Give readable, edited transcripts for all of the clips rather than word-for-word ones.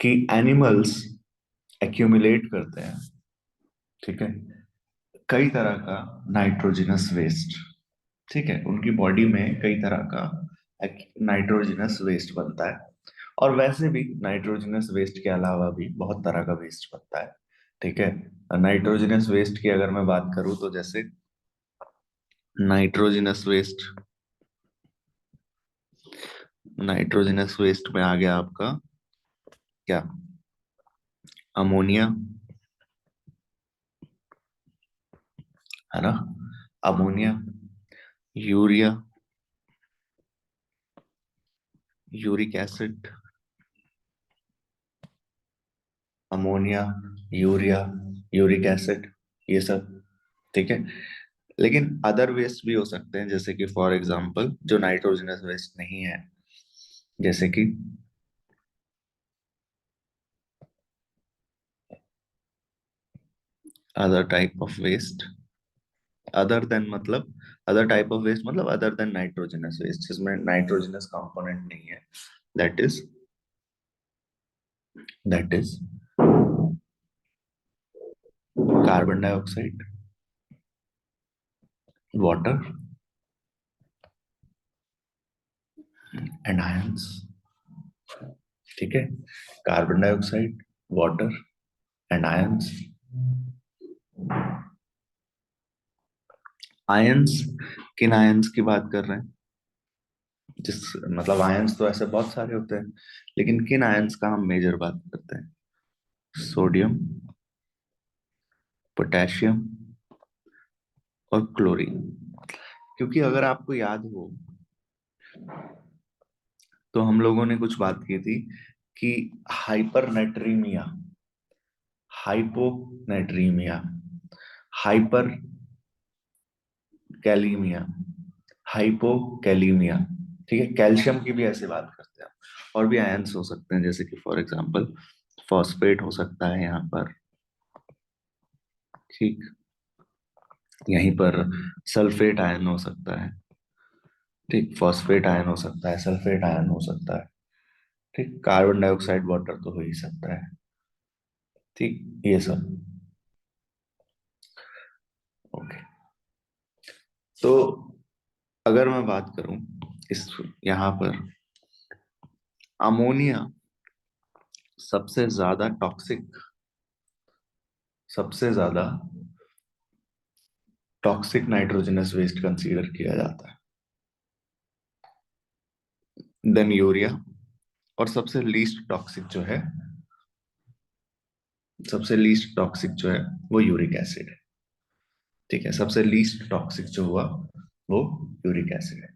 कि animals accumulate करते हैं, ठीक है, कई तरह का नाइट्रोजनस वेस्ट। ठीक है, उनकी बॉडी में कई तरह का नाइट्रोजनस वेस्ट बनता है। और वैसे भी नाइट्रोजनस वेस्ट के अलावा भी बहुत तरह का वेस्ट बनता है। ठीक है, नाइट्रोजनस वेस्ट की अगर मैं बात करूं तो जैसे नाइट्रोजनस वेस्ट, नाइट्रोजनस वेस्ट में आ गया आपका क्या, अमोनिया, है ना, ammonia, urea, uric acid, ammonia, urea, uric acid, ये सब। ठीक है, लेकिन अदर वेस्ट भी हो सकते हैं, जैसे कि फॉर एग्जांपल जो नाइट्रोजनस वेस्ट नहीं है, जैसे कि other type of waste, other than मतलब अदर टाइप ऑफ वेस्ट मतलब अदर देन नाइट्रोजनस वेस्ट, जिसमें नाइट्रोजनस कंपोनेंट नहीं है, that is that is carbon dioxide, water and ions. ठीक है, carbon dioxide, water and ions. Ions, किन ions की बात कर रहे हैं, जिस मतलब आयंस तो ऐसे बहुत सारे होते हैं, लेकिन किन आयंस का हम मेजर बात करते हैं, सोडियम, पोटेशियम और क्लोरीन। क्योंकि अगर आपको याद हो तो हम लोगों ने कुछ बात की थी कि हाइपरनेट्रीमिया, हाइपोनेट्रीमिया, हाइपर कैलीमिया, हाइपोकैलीमिया, ठीक है, कैल्शियम की भी ऐसे बात करते हैं। और भी आयंस हो सकते हैं, जैसे कि फॉर एग्जांपल फॉस्फेट हो सकता है यहाँ पर, ठीक, यहीं पर सल्फेट आयन हो सकता है, ठीक, फॉस्फेट आयन हो सकता है, सल्फेट आयन हो सकता है, ठीक, कार्बन डाइऑक्साइड वाटर तो हो ही सकता है, ठीक, ये सब। ओके, तो अगर मैं बात करूं इस यहाँ पर, अमोनिया सबसे ज्यादा टॉक्सिक, सबसे ज्यादा टॉक्सिक नाइट्रोजनस वेस्ट कंसीडर किया जाता है, देन यूरिया, और सबसे लीस्ट टॉक्सिक जो है, सबसे लीस्ट टॉक्सिक जो है वो यूरिक एसिड है। ठीक है, सबसे लीस्ट टॉक्सिक जो हुआ वो यूरिक एसिड है।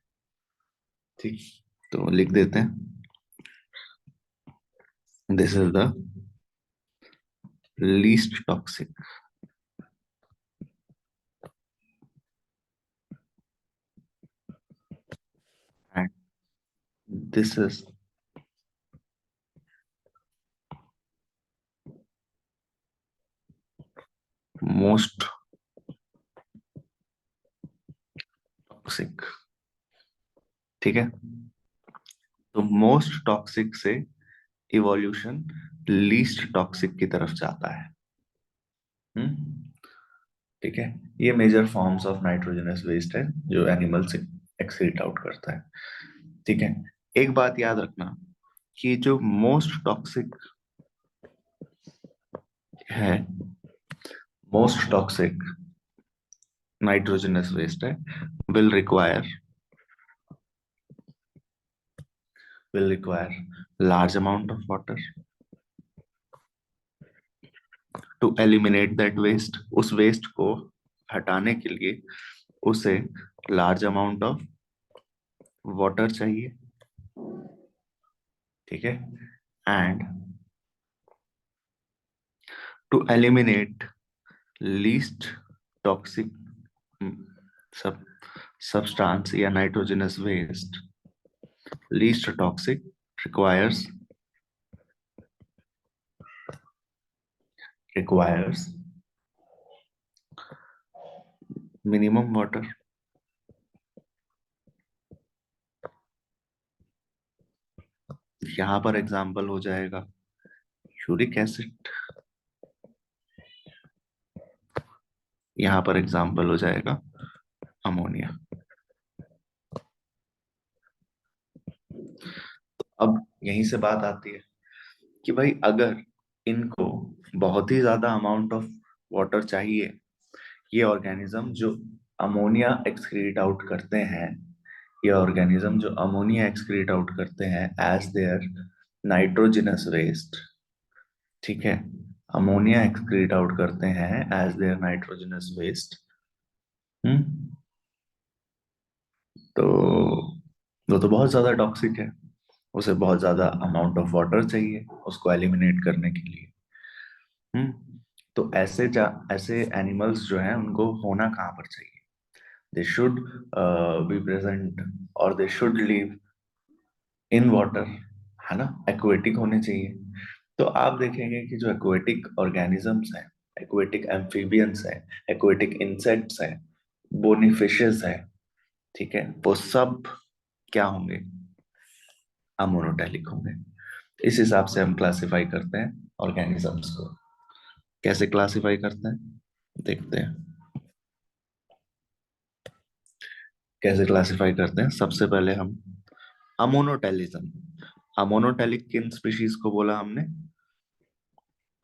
ठीक, तो लिख देते हैं, this is the least toxic and this is most toxic. ठीक है, तो मोस्ट टॉक्सिक से इवोल्यूशन लीस्ट टॉक्सिक की तरफ जाता है। हम्म, ठीक है, ये major forms of nitrogenous waste है जो एनिमल से एक्सक्रीट आउट करता है। ठीक है, एक बात याद रखना कि जो मोस्ट टॉक्सिक है, मोस्ट टॉक्सिक नाइट्रोजनस वेस्ट है, will require will require large amount of water to eliminate that waste। उस वेस्ट को हटाने के लिए उसे लार्ज अमाउंट ऑफ वाटर चाहिए। ठीक है, and to eliminate least toxic सब substance या nitrogenous waste, least toxic requires requires minimum water। यहाँ पर एग्जाम्पल हो जाएगा यूरिक एसिड, यहां पर एग्जाम्पल हो जाएगा अमोनिया। अब यहीं से बात आती है कि भाई अगर इनको बहुत ही ज्यादा अमाउंट ऑफ वाटर चाहिए, ये ऑर्गेनिज्म जो अमोनिया एक्सक्रीट आउट करते हैं, ये ऑर्गेनिज्म जो अमोनिया एक्सक्रीट आउट करते हैं एज देयर नाइट्रोजनस वेस्ट, ठीक है, अमोनिया एक्सक्रीट आउट करते हैं एज देयर नाइट्रोजनस वेस्ट। हम्म, तो वो तो बहुत ज्यादा टॉक्सिक है, उसे बहुत ज्यादा अमाउंट ऑफ वाटर चाहिए उसको एलिमिनेट करने के लिए। तो ऐसे एनिमल्स जो हैं उनको होना कहाँ पर चाहिए, दे शुड बी प्रेजेंट और they should live in water, है ना, एक्वेटिक होने चाहिए। तो आप देखेंगे कि जो एक्वेटिक ऑर्गेनिजम्स हैं, एक्वेटिक एम्फीबियंस हैं, एक्वेटिक इंसेक्ट्स हैं, बोनी फिशेस हैं, ठीक है, वो सब क्या होंगे, अमोनोटेलिक होंगे। इस हिसाब से हम क्लासिफाई करते हैं ऑर्गेनिजम्स को। कैसे क्लासिफाई करते हैं, देखते हैं कैसे क्लासिफाई करते हैं। सबसे पहले हम अमोनोटेलिज्म, अमोनोटेलिक किन स्पीशीज को बोला हमने,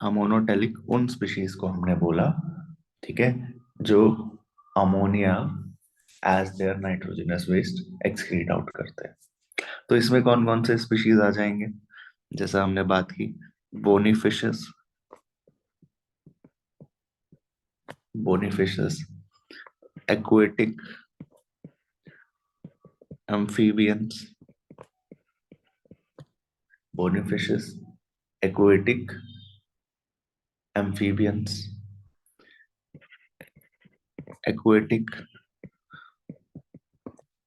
अमोनोटेलिक उन स्पीशीज को हमने बोला, ठीक है, जो ammonia as their nitrogenous waste excrete out करते हैं। तो इसमें कौन कौन से स्पीशीज आ जाएंगे, जैसा हमने बात की, bony fishes, bony fishes, aquatic amphibians, bony fishes, aquatic amphibians, aquatic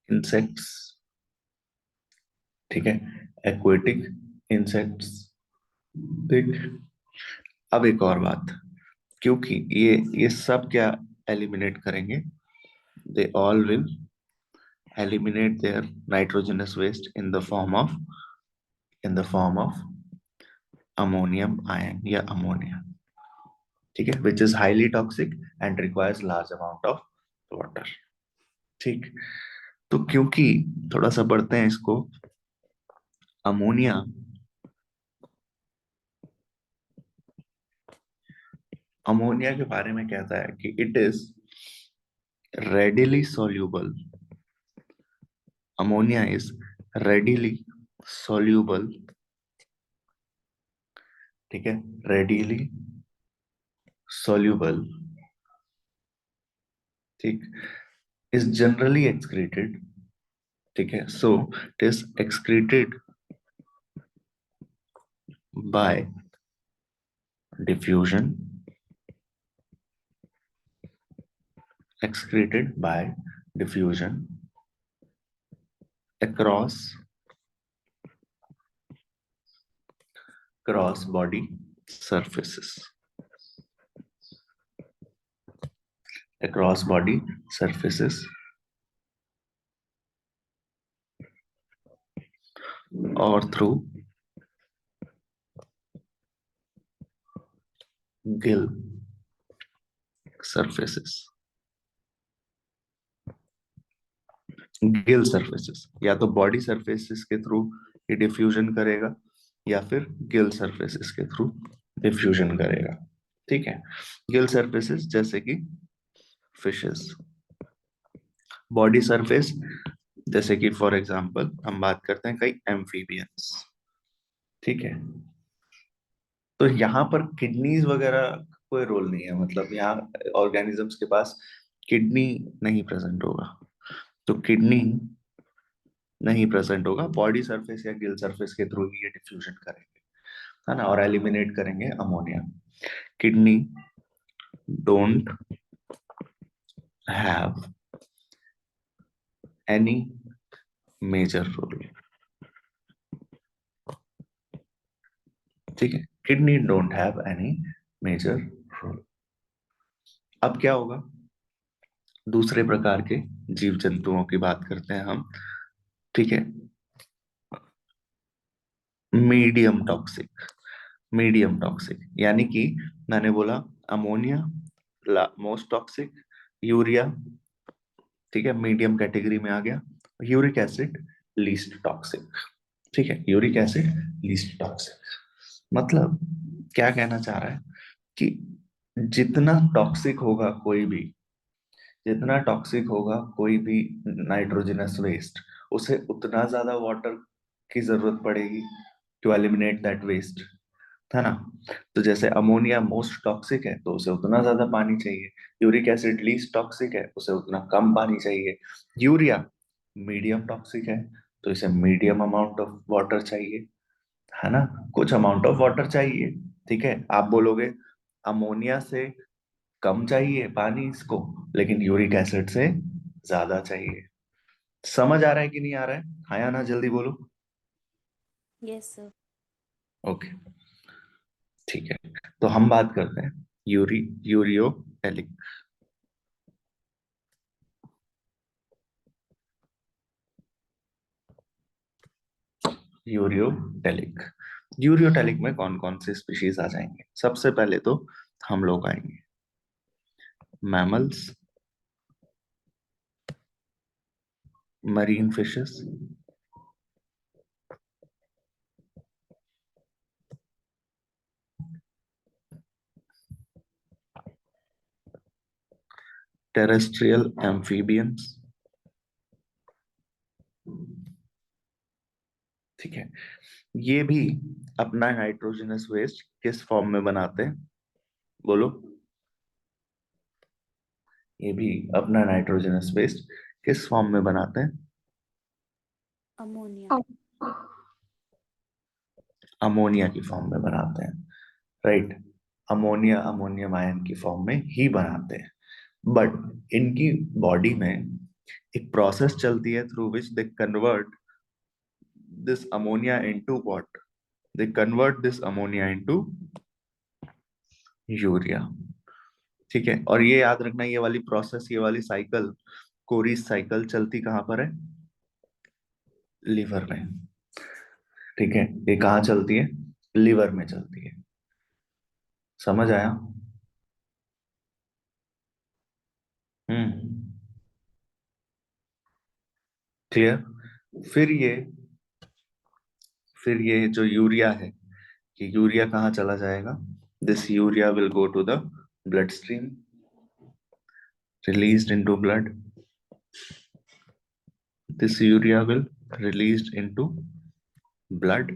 insects, ठीक है, एक्वेटिक इंसेक्ट्स। ठीक, अब एक और बात, क्योंकि ये सब क्या एलिमिनेट करेंगे, they all will eliminate their nitrogenous waste in the form of ammonium ion या ammonia, ठीक है, which is highly toxic and requires large amount of water। ठीक, तो क्योंकि थोड़ा सा बढ़ते हैं इसको, अमोनिया, अमोनिया के बारे में कहता है कि it is readily soluble, ammonia is readily soluble, ठीक है, readily soluble, ठीक, is generally excreted, ठीक है, so it is excreted by diffusion, excreted by diffusion across cross body surfaces, across body surfaces or through gill surfaces, Gill surfaces, या तो body surfaces के through ये diffusion करेगा या फिर गिल सरफेसेस के थ्रू डिफ्यूजन करेगा, ठीक है। गिल सरफेसेस जैसे कि फिशेस, बॉडी सरफेस जैसे कि फॉर एग्जांपल हम बात करते हैं कई एम्फीबियंस, ठीक है। तो यहाँ पर किडनीज वगैरह का कोई रोल नहीं है, मतलब यहाँ ऑर्गेनिजम्स के पास किडनी नहीं प्रेजेंट होगा, तो किडनी नहीं प्रेजेंट होगा, बॉडी सरफेस या गिल सरफेस के थ्रू ही ये डिफ्यूजन करेंगे, है ना, और एलिमिनेट करेंगे ammonia. Kidney don't have any major role, ठीक है, kidney don't have any major role. अब क्या होगा, दूसरे प्रकार के जीव जंतुओं की बात करते हैं हम, ठीक है, मीडियम टॉक्सिक, मीडियम टॉक्सिक, यानी कि मैंने बोला अमोनिया मोस्ट टॉक्सिक, यूरिया ठीक है मीडियम कैटेगरी में आ गया, यूरिक एसिड लीस्ट टॉक्सिक। ठीक है, यूरिक एसिड लीस्ट टॉक्सिक मतलब क्या कहना चाह रहा है कि जितना टॉक्सिक होगा कोई भी, जितना टॉक्सिक होगा कोई भी नाइट्रोजनस वेस्ट, उसे उतना ज्यादा वाटर की जरूरत पड़ेगी टू एलिमिनेट दैट वेस्ट, है ना। तो जैसे अमोनिया मोस्ट टॉक्सिक है तो उसे उतना ज्यादा पानी चाहिए, यूरिक एसिड लीस्ट टॉक्सिक है उसे उतना कम पानी चाहिए, यूरिया मीडियम टॉक्सिक है तो इसे मीडियम अमाउंट ऑफ वाटर चाहिए, है ना, कुछ अमाउंट ऑफ वाटर चाहिए। ठीक है, आप बोलोगे अमोनिया से कम चाहिए पानी इसको, लेकिन यूरिक एसिड से ज्यादा चाहिए। समझ आ रहा है कि नहीं आ रहा है, हाँ या ना, जल्दी बोलो। Yes sir. ओके, ठीक है, तो हम बात करते हैं यूरियोटेलिक। यूरियोटेलिक, यूरियोटेलिक में कौन कौन से स्पीशीज आ जाएंगे? सबसे पहले तो हम लोग आएंगे mammals, marine fishes, terrestrial amphibians. ठीक है, ये भी अपना नाइट्रोजनस वेस्ट किस फॉर्म में बनाते हैं, बोलो। ये भी अपना नाइट्रोजनस वेस्ट किस फॉर्म में बनाते हैं? अमोनिया। अमोनिया की फॉर्म में बनाते हैं, राइट। अमोनिया अमोनियम आयन की फॉर्म में ही बनाते हैं, बट इनकी बॉडी में एक प्रोसेस चलती है through which they convert this ammonia into what, they convert this ammonia into urea. ठीक है, और ये याद रखना, ये वाली प्रोसेस, ये वाली साइकिल, कोरीज साइकिल चलती कहाँ पर है? लीवर में। ठीक है, ये कहाँ चलती है? लीवर में चलती है। समझ आया? हम्म, क्लियर। फिर ये फिर ये जो यूरिया है, ये यूरिया कहाँ चला जाएगा? This urea will go to the blood stream, released into blood. This urea will released into blood,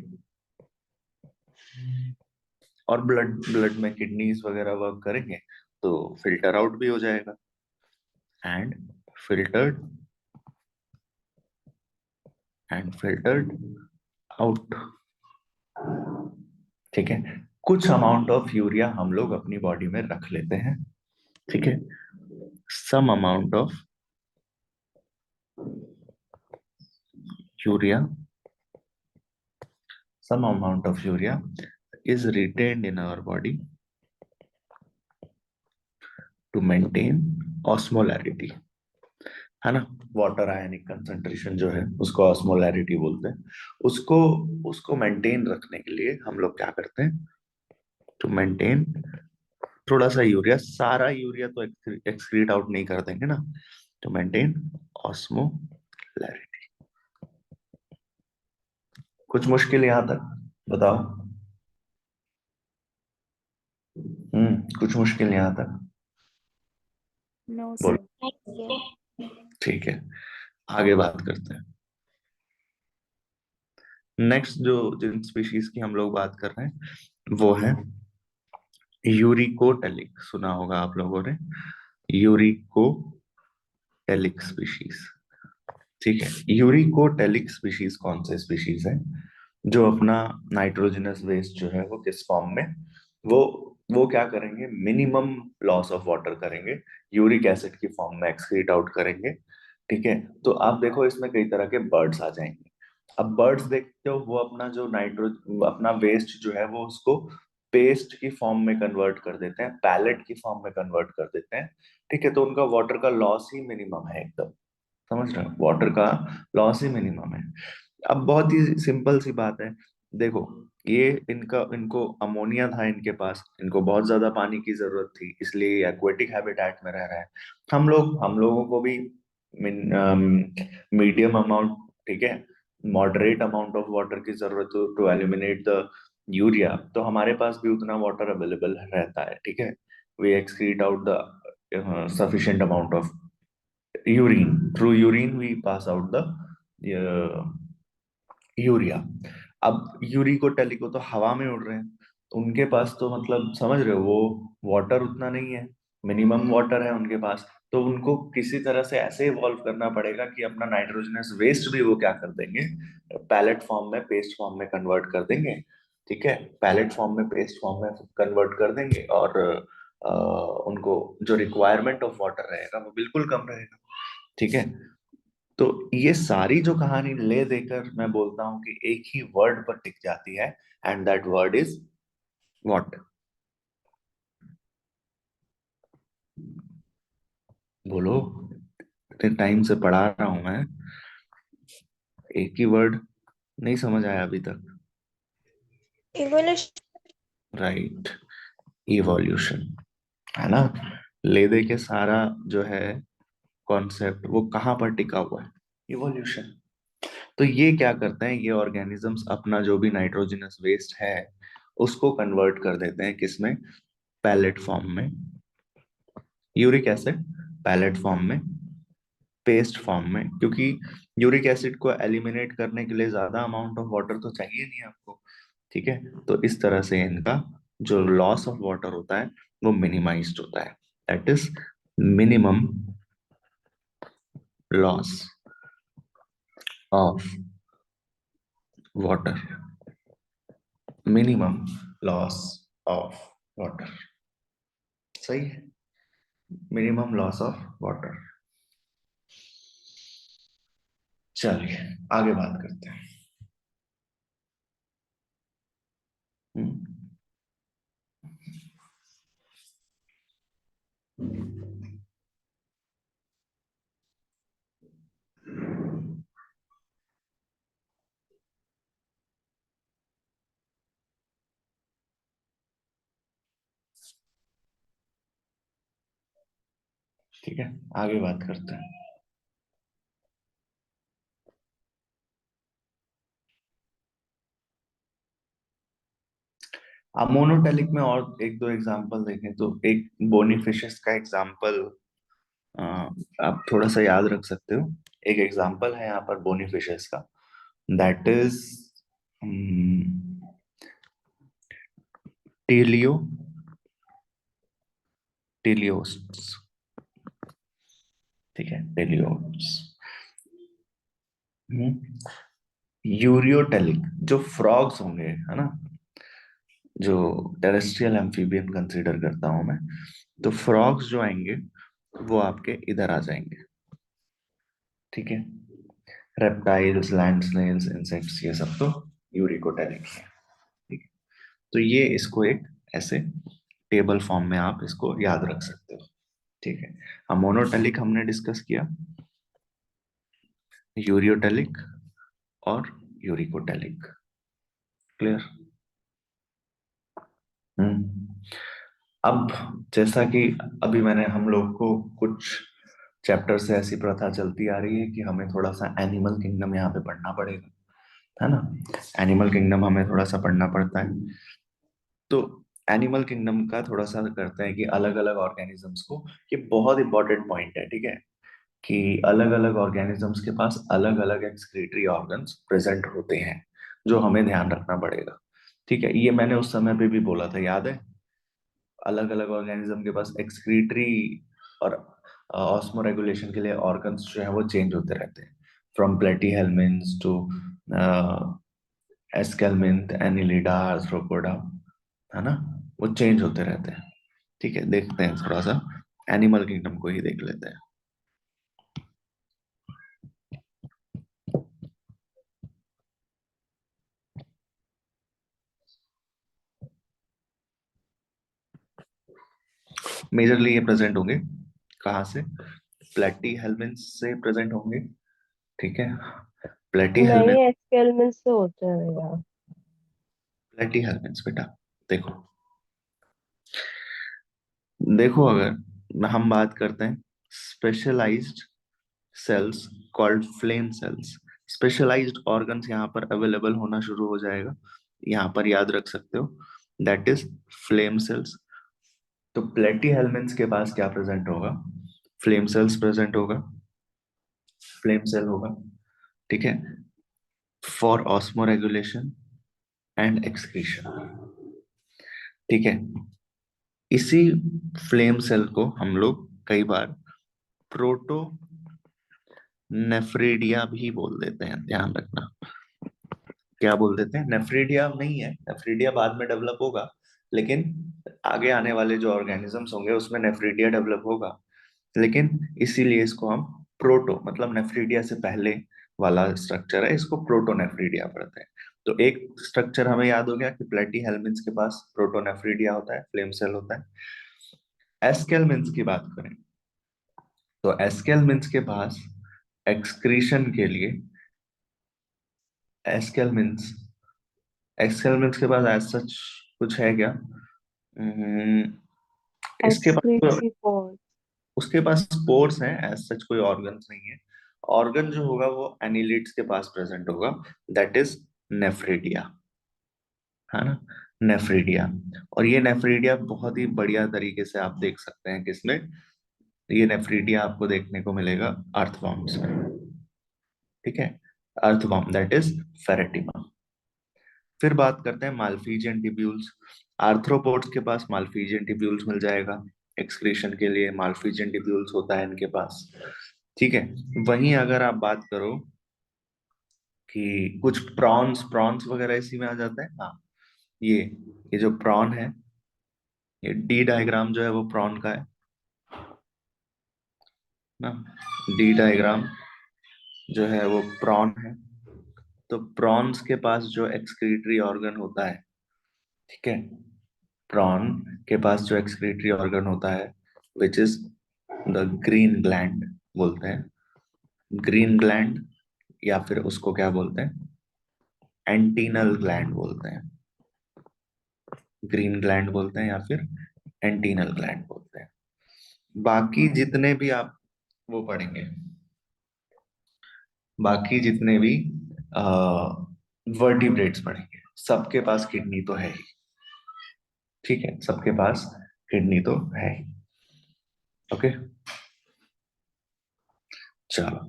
और ब्लड ब्लड में किडनीज वगैरह वर्क करेंगे तो फिल्टर आउट भी हो जाएगा, एंड फिल्टर्ड फिल्टर्ड आउट। ठीक है, कुछ अमाउंट ऑफ यूरिया हम लोग अपनी बॉडी में रख लेते हैं। ठीक है, some amount of urea, some amount of urea is retained in our body to maintain osmolarity, है ना। वाटर आयनिक कंसंट्रेशन जो है उसको ऑस्मोलैरिटी बोलते हैं। उसको उसको मेंटेन रखने के लिए हम लोग क्या करते हैं? टू मेंटेन थोड़ा सा यूरिया, सारा यूरिया तो एक्सक्रीट आउट नहीं कर देंगे ना, टू मेंटेन ऑस्मोलैरिटी। कुछ मुश्किल यहां तक बताओ? कुछ मुश्किल यहां तक? नो बोलो। सर। ठीक है, आगे बात करते हैं। नेक्स्ट जो जिन स्पीशीज की हम लोग बात कर रहे हैं वो है यूरिकोटेलिक, सुना होगा आप लोगों ने, यूरिकोटेलिक स्पीशीज। ठीक है, यूरिकोटेलिक स्पीशीज कौन से स्पीशीज है जो अपना नाइट्रोजनस वेस्ट जो है वो किस फॉर्म में, वो वो क्या करेंगे? मिनिमम लॉस ऑफ वाटर करेंगे, यूरिक एसिड की फॉर्म में एक्सक्रीट आउट करेंगे। ठीक है, तो आप देखो इसमें कई तरह के बर्ड्स आ जाएंगे। अब बर्ड्स देखते हो वो अपना जो नाइट्रो अपना वेस्ट जो है वो उसको पेस्ट की फॉर्म में कन्वर्ट कर देते हैं, पैलेट की फॉर्म में कन्वर्ट कर देते हैं। ठीक है, तो उनका वाटर का लॉस ही मिनिमम है एकदम। समझ रहे हो, वाटर का लॉस ही मिनिमम है। अब बहुत ही सिंपल सी बात है, देखो, ये इनको अमोनिया था इनके पास, इनको बहुत ज्यादा पानी की जरूरत थी, इसलिए एक्वेटिक हैबिटेट में रह रहे हैं। हम लोगों को भी मीडियम अमाउंट, ठीक है, मॉडरेट अमाउंट ऑफ वाटर की जरूरत हो टू एलिमिनेट द यूरिया, तो हमारे पास भी उतना वाटर अवेलेबल रहता है, ठीक है। We excrete out the sufficient amount of urine. Through urine we pass out the uh, urea. अब यूरिको टेलिको तो हवा में उड़ रहे हैं, तो उनके पास तो मतलब समझ रहे हो, वो वाटर उतना नहीं है, मिनिमम वाटर है उनके पास। तो उनको किसी तरह से ऐसे इवॉल्व करना पड़ेगा कि अपना नाइट्रोजनस वेस्ट भी वो क्या कर देंगे, पैलेट फॉर्म में, पेस्ट फॉर्म में कन्वर्ट कर देंगे। ठीक है, पैलेट फॉर्म में, पेस्ट फॉर्म में कन्वर्ट कर देंगे, और उनको जो रिक्वायरमेंट ऑफ वाटर रहेगा वो बिल्कुल कम रहेगा। ठीक है, तो ये सारी जो कहानी ले देकर मैं बोलता हूं कि एक ही वर्ड पर टिक जाती है, and that word is what? बोलो, इतने टाइम से पढ़ा रहा हूं मैं, एक ही वर्ड नहीं समझ आया अभी तक? इवोल्यूशन। राइट, इवोल्यूशन, है ना। ले दे के सारा जो है कॉन्सेप्ट वो कहाँ पर टिका हुआ है? इवोल्यूशन। तो ये क्या करते हैं, ये ऑर्गेनिजम्स अपना जो भी नाइट्रोजनस वेस्ट है उसको कन्वर्ट कर देते हैं किसमें? पैलेट फॉर्म में, यूरिक एसिड, पैलेट फॉर्म में, पेस्ट फॉर्म में, क्योंकि यूरिक एसिड को एलिमिनेट करने के लिए ज्यादा अमाउंट ऑफ वाटर तो चाहिए नहीं आपको। ठीक है, तो इस तरह से इनका जो लॉस ऑफ वाटर होता है वो मिनिमाइज्ड होता है, that is minimum loss of water, minimum loss of water, सही है, मिनिमम लॉस ऑफ वाटर। चलिए आगे बात करते हैं। हम्म, ठीक है, आगे बात करते हैं। आप मोनोटेलिक में और एक दो एग्जांपल देखें तो एक बोनीफिशस का एग्जांपल आप थोड़ा सा याद रख सकते हो। एक एग्जांपल है यहाँ पर बोनीफिशस का, दैट इज टेलियो, टेलियोस्ट्स। ठीक है, टेलियोट्स। यूरियोटेलिक जो फ्रॉग्स होंगे, है ना, जो टेरेस्ट्रियल एम्फीबियन कंसीडर करता हूं मैं, तो फ्रॉग्स जो आएंगे वो आपके इधर आ जाएंगे। ठीक है, रेप्टाइल्स, लैंड स्नेल्स, इंसेक्ट्स, ये सब तो यूरिकोटेलिक है। ठीक है, तो ये इसको एक ऐसे टेबल फॉर्म में आप इसको याद रख सकते हो। ठीक है, हम मोनोटेलिक हमने डिस्कस किया, यूरियोटेलिक और यूरिकोटेलिक। क्लियर? हम्म। अब जैसा कि अभी मैंने, हम लोग को कुछ चैप्टर से ऐसी प्रथा चलती आ रही है कि हमें थोड़ा सा एनिमल किंगडम यहाँ पे पढ़ना पड़ेगा, है ना। एनिमल किंगडम हमें थोड़ा सा पढ़ना पड़ता है। तो एनिमल किंगडम का थोड़ा सा करते हैं कि अलग अलग ऑर्गेनिजम्स को, ये बहुत इंपॉर्टेंट पॉइंट है, ठीक है, कि अलग अलग ऑर्गेनिजम्स के पास अलग अलग एक्सक्रीटरी ऑर्गन्स प्रेजेंट होते हैं, जो हमें ध्यान रखना पड़ेगा। ठीक है, ये मैंने उस समय पे भी बोला था, याद है? अलग अलग ऑर्गेनिज्म के पास एक्सक्रीटरी और ऑस्मो रेगुलेशन के लिए ऑर्गन्स जो है वो चेंज होते रहते हैं, फ्रॉम प्लेटीहेल्मिन्थ टू एस्केल्मिन्थ, एनिलिडा, आर्थ्रोपोडा, है ना, वो चेंज होते रहते हैं। ठीक है, देखते हैं थोड़ा सा एनिमल किंगडम को ही देख लेते हैं। मेजरली ये प्रेजेंट होंगे कहाँ से? प्लेटी हेल्मिन्थ से प्रेजेंट होंगे। ठीक है, प्लेटी नहीं, हेल्मिन्थ, एक्सपेरिमेंट से होते हैं यार। प्लेटीहेल्मिन्थ्स बेटा, देखो देखो, अगर हम बात करते हैं specialised cells called flame cells, specialised organs यहाँ पर अवेलेबल होना शुरू हो जाएगा, यहाँ पर याद रख सकते हो, दैट इज फ्लेम सेल्स। तो प्लेटीहेल्मिन्थ्स के पास क्या प्रेजेंट होगा? फ्लेम सेल्स प्रेजेंट होगा, फ्लेम सेल होगा, ठीक है, फॉर ऑस्मोरेगुलेशन एंड एक्सक्रीशन, ठीक है। इसी फ्लेम सेल को हम लोग कई बार प्रोटो नेफ्रिडिया भी बोल देते हैं, ध्यान रखना। क्या बोल देते हैं? नेफ्रिडिया नहीं है, नेफ्रिडिया बाद में डेवलप होगा, लेकिन आगे आने वाले जो ऑर्गेनिजम्स होंगे उसमें नेफ्रिडिया डेवलप होगा, लेकिन इसीलिए इसको हम प्रोटो, मतलब नेफ्रिडिया से पहले वाला स्ट्रक्चर है, इसको प्रोटोनेफ्रिडिया पढ़ते हैं। तो एक स्ट्रक्चर हमें याद हो गया कि प्लेटीहेल्मिन्थ्स के पास प्रोटोनेफ्रिडिया होता है, फ्लेम सेल होता है। एस्केल्मिन्थ्स की बात करें तो एस्केल्मिन्थ्स के पास एक्सक्रीशन के लिए, एस्केल्मिन्थ्स एक्सकेल्मिन्थ्स के पास एज सच कुछ है क्या? हम्म, इसके पास, Excretory pores. उसके पास स्पोर्स हैं, एज सच कोई ऑर्गन्स नहीं है। ऑर्गन जो होगा वो एनिलिड्स के पास प्रेजेंट होगा, दैट इज नेफ्रिडिया, है ना, नेफ्रिडिया। और ये नेफ्रिडिया बहुत ही बढ़िया तरीके से आप देख सकते हैं किसमें, ये नेफ्रिडिया आपको देखने को मिलेगा अर्थवॉर्म्स में, ठीक है, अर्थवॉर्म दैट इज फेरेटिमा। फिर बात करते हैं मालफीजियन टिब्यूल्स। आर्थ्रोपोड्स के पास मालफीजियन टिब्यूल्स मिल जाएगा, एक्सक्रीशन के लिए मालफीजियन टिब्यूल्स होता है इनके पास, ठीक है। वहीं अगर आप बात करो कि कुछ प्रॉन्स प्रॉन्स वगैरह इसी में आ जाता है, हाँ, ये जो प्रॉन है, ये डी डायग्राम जो है वो प्रॉन का है ना, डी डायग्राम जो है वो प्रॉन है। तो प्रॉन्स के पास जो एक्सक्रीटरी ऑर्गन होता है, ठीक है, प्रॉन के पास जो एक्सक्रीटरी ऑर्गन होता है which is the green gland बोलते हैं, ग्रीन ग्लैंड, या फिर उसको क्या बोलते हैं, एंटीनल ग्लैंड बोलते हैं, ग्रीन ग्लैंड बोलते हैं या फिर एंटीनल ग्लैंड बोलते हैं। बाकी जितने भी आप वो पढ़ेंगे, बाकी जितने भी वर्टिब्रेट्स पढ़ेंगे, सबके पास किडनी तो है ही, ठीक है, सबके पास किडनी तो है ही, ओके। चलो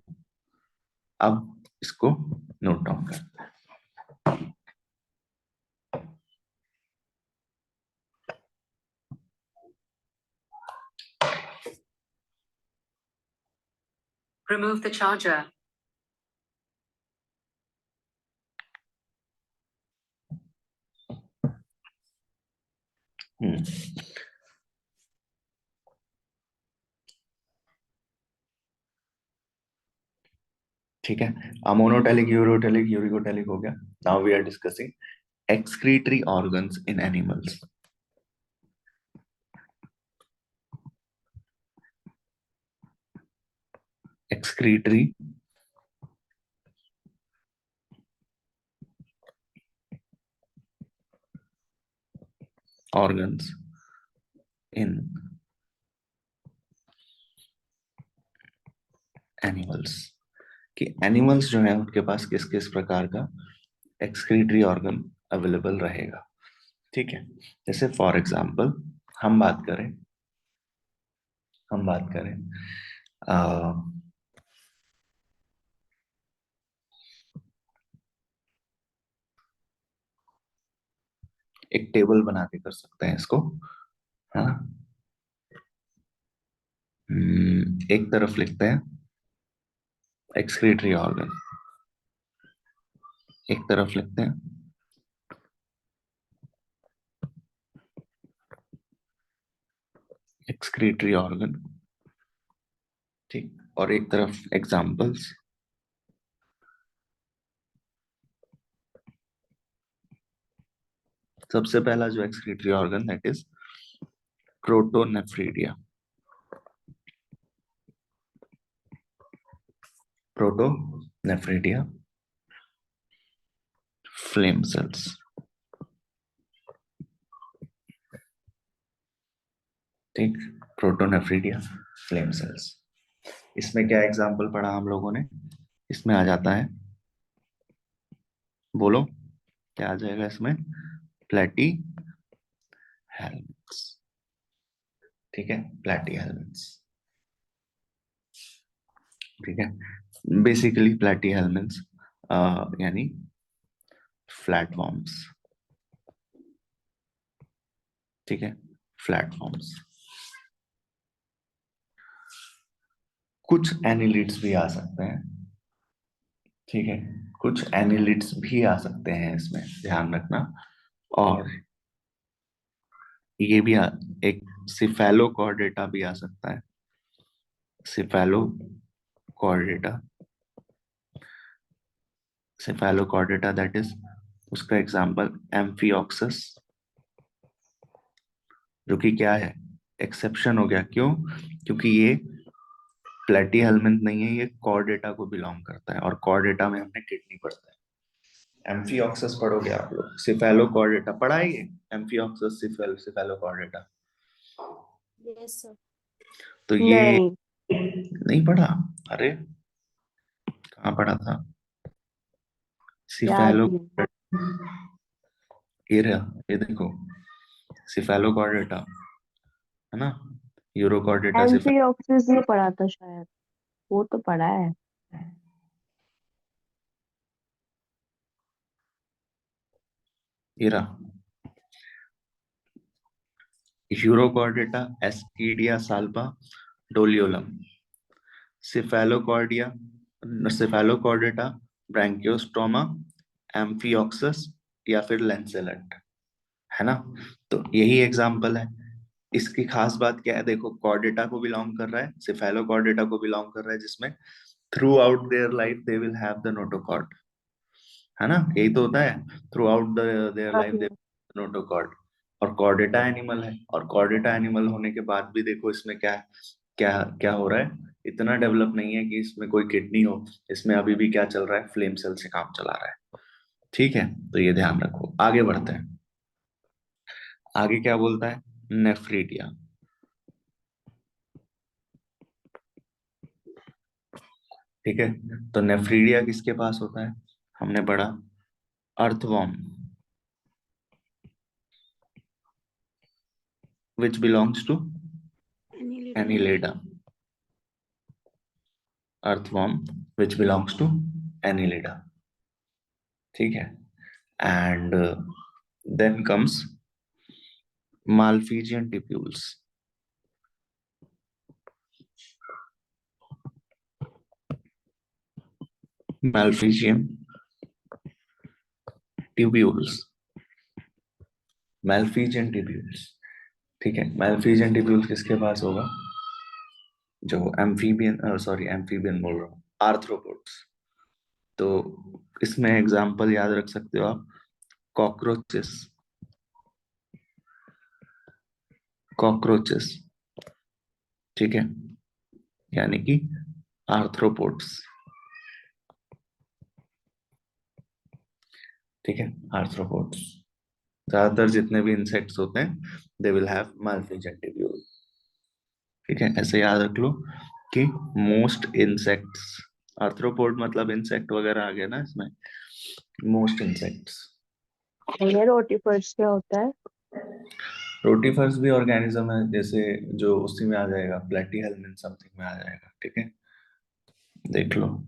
अब इसको नोट डाउन कर। Remove the charger. हम्म, ठीक है, अमोनोटेलिक, यूरोटेलिक, यूरिकोटेलिक हो गया। Now we are discussing excretory organs in animals. Excretory organs in animals, कि एनिमल्स जो है उनके पास किस किस प्रकार का एक्सक्रीटरी ऑर्गन अवेलेबल रहेगा, ठीक है। जैसे फॉर एग्जांपल हम बात करें, हम बात करें आ, एक टेबल बना के कर सकते हैं इसको, है ना। एक तरफ लिखते हैं एक्सक्रीटरी ऑर्गन, एक तरफ लिखते हैं एक्सक्रीटरी ऑर्गन, ठीक, और एक तरफ एग्जांपल्स। सबसे पहला जो excretory organ that is protonephridia, protonephridia, flame cells, ठीक, प्रोटोनेफ्रिडिया, फ्लेम सेल्स। इसमें क्या एग्जाम्पल पढ़ा हम लोगों ने? इसमें आ जाता है, बोलो क्या आ जाएगा इसमें? प्लेटी हेल्मेट्स। ठीक है, प्लेटी हेल्मेट्स। ठीक है, बेसिकली प्लेटी हेल्मेट्स यानी फ्लैटफॉर्म्स। ठीक है, फ्लैटफॉर्म्स। कुछ एनिलिड्स भी आ सकते हैं। ठीक है, कुछ एनिलिड्स भी आ सकते हैं इसमें, ध्यान रखना। और ये भी एक सिफेलोकॉर्डेटा भी आ सकता है। सिफेलोकॉर्डेटा, सिफेलोकॉर्डेटा दैट इज, उसका एग्जांपल एम्फिऑक्सस, जो कि क्या है, एक्सेप्शन हो गया। क्यों? क्योंकि ये प्लेटी हेलमिंथ नहीं है, ये कॉर्डेटा को बिलोंग करता है, और कॉर्डेटा में हमने किडनी पढ़ता है। एम्फिऑक्सस पढ़ोगे आप लोग, सिफेलोकॉर्डेटा पढ़ा है ये, एम्फिऑक्सस, सिफेलोकॉर्डेटा। Yes sir. तो ये नहीं। नहीं पढ़ा? अरे कहाँ पढ़ा था? याद सिफेलो, नहीं। ये रहा, ये देखो, सिफेलोकॉर्डेटा है ना, यूरोकॉर्डेटा, एम्फीऑक्सिस नहीं पढ़ा था शायद, वो तो पढ़ा है। ये रहा, यूरोकॉर्डेटा, एस्कीडिया साल्वा, डोलियोलम। सिफेलोकॉर्डिया, सिफेलोकॉर्डेटा, ब्रैंकियोस्टोमा, एम्फिऑक्सस, या फिर लेंसेलेट, है ना। तो यही एग्जाम्पल है। इसकी खास बात क्या है, देखो कॉर्डेटा को बिलोंग कर रहा है, सिफेलोकॉर्डेटा को बिलोंग कर रहा है, जिसमें through out their life they will have the notochord, है ना, यही तो होता है, थ्रू आउट देयर हाँ लाइफ दे जी। नोटोकॉर्ड। और कॉर्डेटा एनिमल है, और कॉर्डेटा एनिमल होने के बाद भी देखो इसमें क्या है, क्या क्या हो रहा है, इतना डेवलप नहीं है कि इसमें कोई किडनी हो। इसमें अभी भी क्या चल रहा है, फ्लेम सेल से काम चला रहा है। ठीक है, तो ये ध्यान रखो। आगे बढ़ते हैं, आगे क्या बोलता है, नेफ्रीडिया। ठीक है, तो नेफ्रीडिया किसके पास होता है? हमने पढ़ा, earthworm, which belongs to Annelida, earthworm which belongs to Annelida. ठीक है, and then comes Malphigian tubules. Malphigian tubules, Malphigian tubules। ठीक है, Malphigian tubules किसके पास होगा? जो एम्फीबियन, सॉरी एम्फीबियन बोल रहा हूँ, आर्थ्रोपोड्स। तो इसमें एग्जाम्पल याद रख सकते हो आप, कॉकरोचेस, कॉकरोचेस। ठीक है, यानी कि आर्थ्रोपोड्स। ठीक है, आर्थ्रोपोड्स, ज्यादातर जितने भी इंसेक्ट्स होते हैं they will have Malpighian tubule. ठीक है, ऐसे याद रख लो कि मोस्ट इंसेक्ट्स, आर्थ्रोपोड मतलब इंसेक्ट वगैरह आ गया ना इसमें, मोस्ट इंसेक्ट्स। ये रोटीफर्स क्या होता है? रोटीफर्स भी ऑर्गेनिज्म है, जैसे जो उसी में आ जाएगा, प्लेटीहेल्मिन समथिंग में आ जाएगा। ठीक है, देख लो।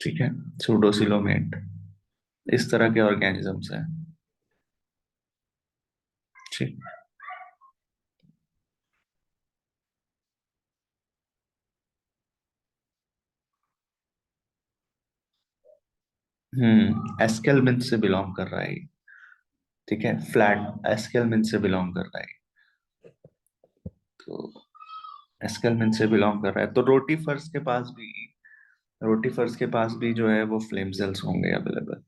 ठीक है, सूडोसिलोमेट, इस तरह के ऑर्गेनिजम्स हैं। ठीक, एस्केलमिन से बिलोंग कर रहा है ये। ठीक है, फ्लैट एस्केलमिन से बिलोंग कर रहा है, तो एस्केलमिन से बिलोंग कर रहा है। तो रोटीफर्स के पास भी, रोटीफर्स के पास भी जो है वो फ्लेम सेल्स होंगे अवेलेबल,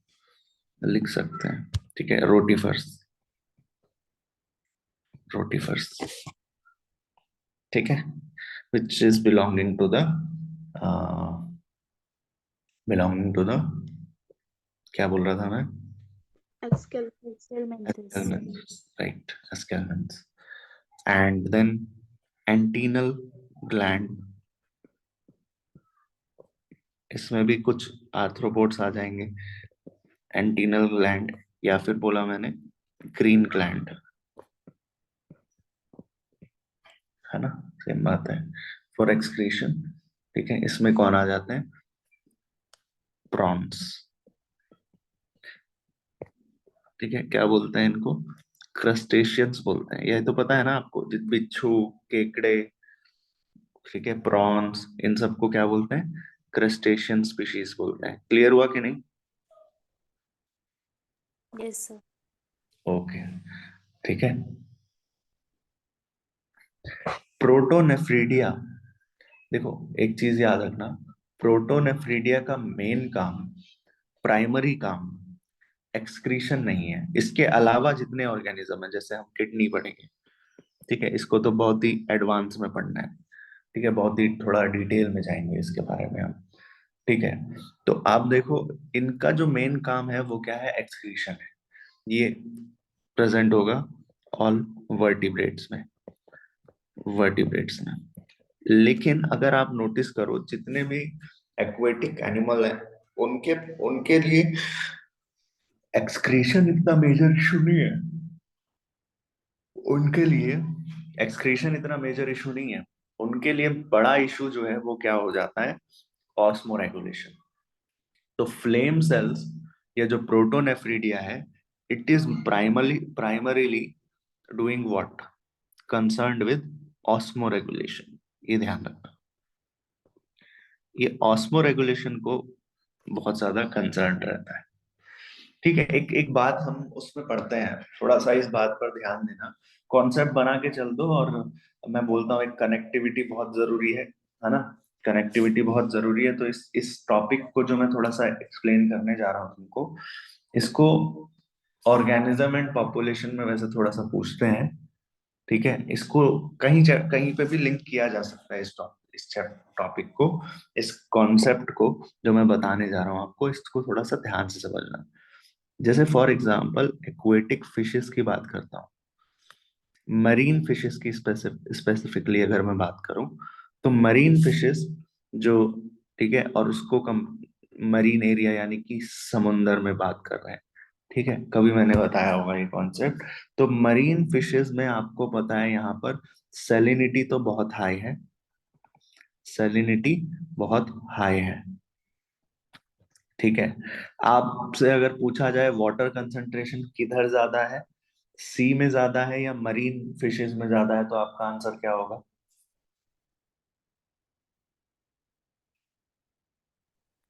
लिख सकते हैं। ठीक है, रोटीफर्स, रोटीफर्स। ठीक है, which is belonging to the क्या बोल रहा था मैं? Excellent. Right, escalmens. And then antennal gland, इसमें भी कुछ आर्थ्रोपोड्स आ जाएंगे. एंटीनल ग्लैंड, या फिर बोला मैंने ग्रीन ग्लैंड, है ना, सेम बात है. फॉर एक्सक्रीशन, ठीक है, इसमें कौन आ जाते हैं? प्रॉन्स. ठीक है, क्या बोलते हैं इनको? क्रस्टेशियंस बोलते हैं. ये तो पता है ना आपको, बिच्छू, केकड़े, ठीक है, प्रॉन्स, इन सबको क्या बोलते हैं? क्रस्टेशियन स्पीशीज बोलते हैं. क्लियर हुआ कि नहीं? Yes, sir. ओके, ठीक है. प्रोटोनेफ्रीडिया, देखो एक चीज याद रखना, प्रोटोनेफ्रीडिया का मेन काम, प्राइमरी काम एक्सक्रीशन नहीं है. इसके अलावा जितने ऑर्गेनिज्म है, जैसे हम किडनी पढ़ेंगे, ठीक है, इसको तो बहुत ही एडवांस में पढ़ना है. ठीक है, बहुत ही थोड़ा डिटेल में जाएंगे इसके बारे में हम. ठीक है, तो आप देखो, इनका जो मेन काम है वो क्या है? एक्सक्रीशन है. ये प्रेजेंट होगा ऑल वर्टिब्रेट्स में, वर्टिब्रेट्स में. लेकिन अगर आप नोटिस करो, जितने भी एक्वेटिक एनिमल है, उनके उनके लिए एक्सक्रीशन इतना मेजर इशू नहीं है. उनके लिए एक्सक्रीशन इतना मेजर इशू नहीं है. उनके लिए बड़ा इशू जो है वो क्या हो जाता है? ऑस्मोरेगुलेशन. तो फ्लेम सेल्स या जो प्रोटोनेफ्रीडिया है, it is primarily doing what? Concerned with osmoregulation. ये ध्यान रखना, ये ऑस्मोरेगुलेशन को बहुत ज्यादा कंसर्न रहता है. ठीक है, एक एक बात हम उसमें पढ़ते हैं, थोड़ा सा इस बात पर ध्यान देना. कॉन्सेप्ट बना के चल दो. और मैं बोलता हूँ, एक कनेक्टिविटी बहुत जरूरी है ना. कनेक्टिविटी बहुत जरूरी है. तो इस टॉपिक को जो मैं थोड़ा सा एक्सप्लेन करने जा रहा हूँ तुमको, इसको ऑर्गेनिज्म एंड पॉपुलेशन में वैसे थोड़ा सा पूछते हैं. ठीक है, इसको कहीं कहीं पे भी लिंक किया जा सकता है, इस टॉपिक को, इस कॉन्सेप्ट को जो मैं बताने जा रहा हूँ आपको, इसको थोड़ा सा ध्यान से समझना. जैसे फॉर एग्जांपल एक्वेटिक फिशेस की बात करता हूँ, मरीन फिशेस की स्पेसिफिकली अगर मैं बात करूं, तो मरीन फिशेस जो, ठीक है, और उसको कम मरीन एरिया यानी कि समुंदर में बात कर रहे हैं. ठीक है, कभी मैंने बताया होगा ये कॉन्सेप्ट. तो मरीन फिशेस में आपको पता है यहाँ पर सैलिनिटी तो बहुत हाई है, सैलिनिटी बहुत हाई है. ठीक है, आपसे अगर पूछा जाए वाटर कंसंट्रेशन किधर ज्यादा है, सी में ज्यादा है या मरीन फिशेस में ज्यादा है, तो आपका आंसर क्या होगा?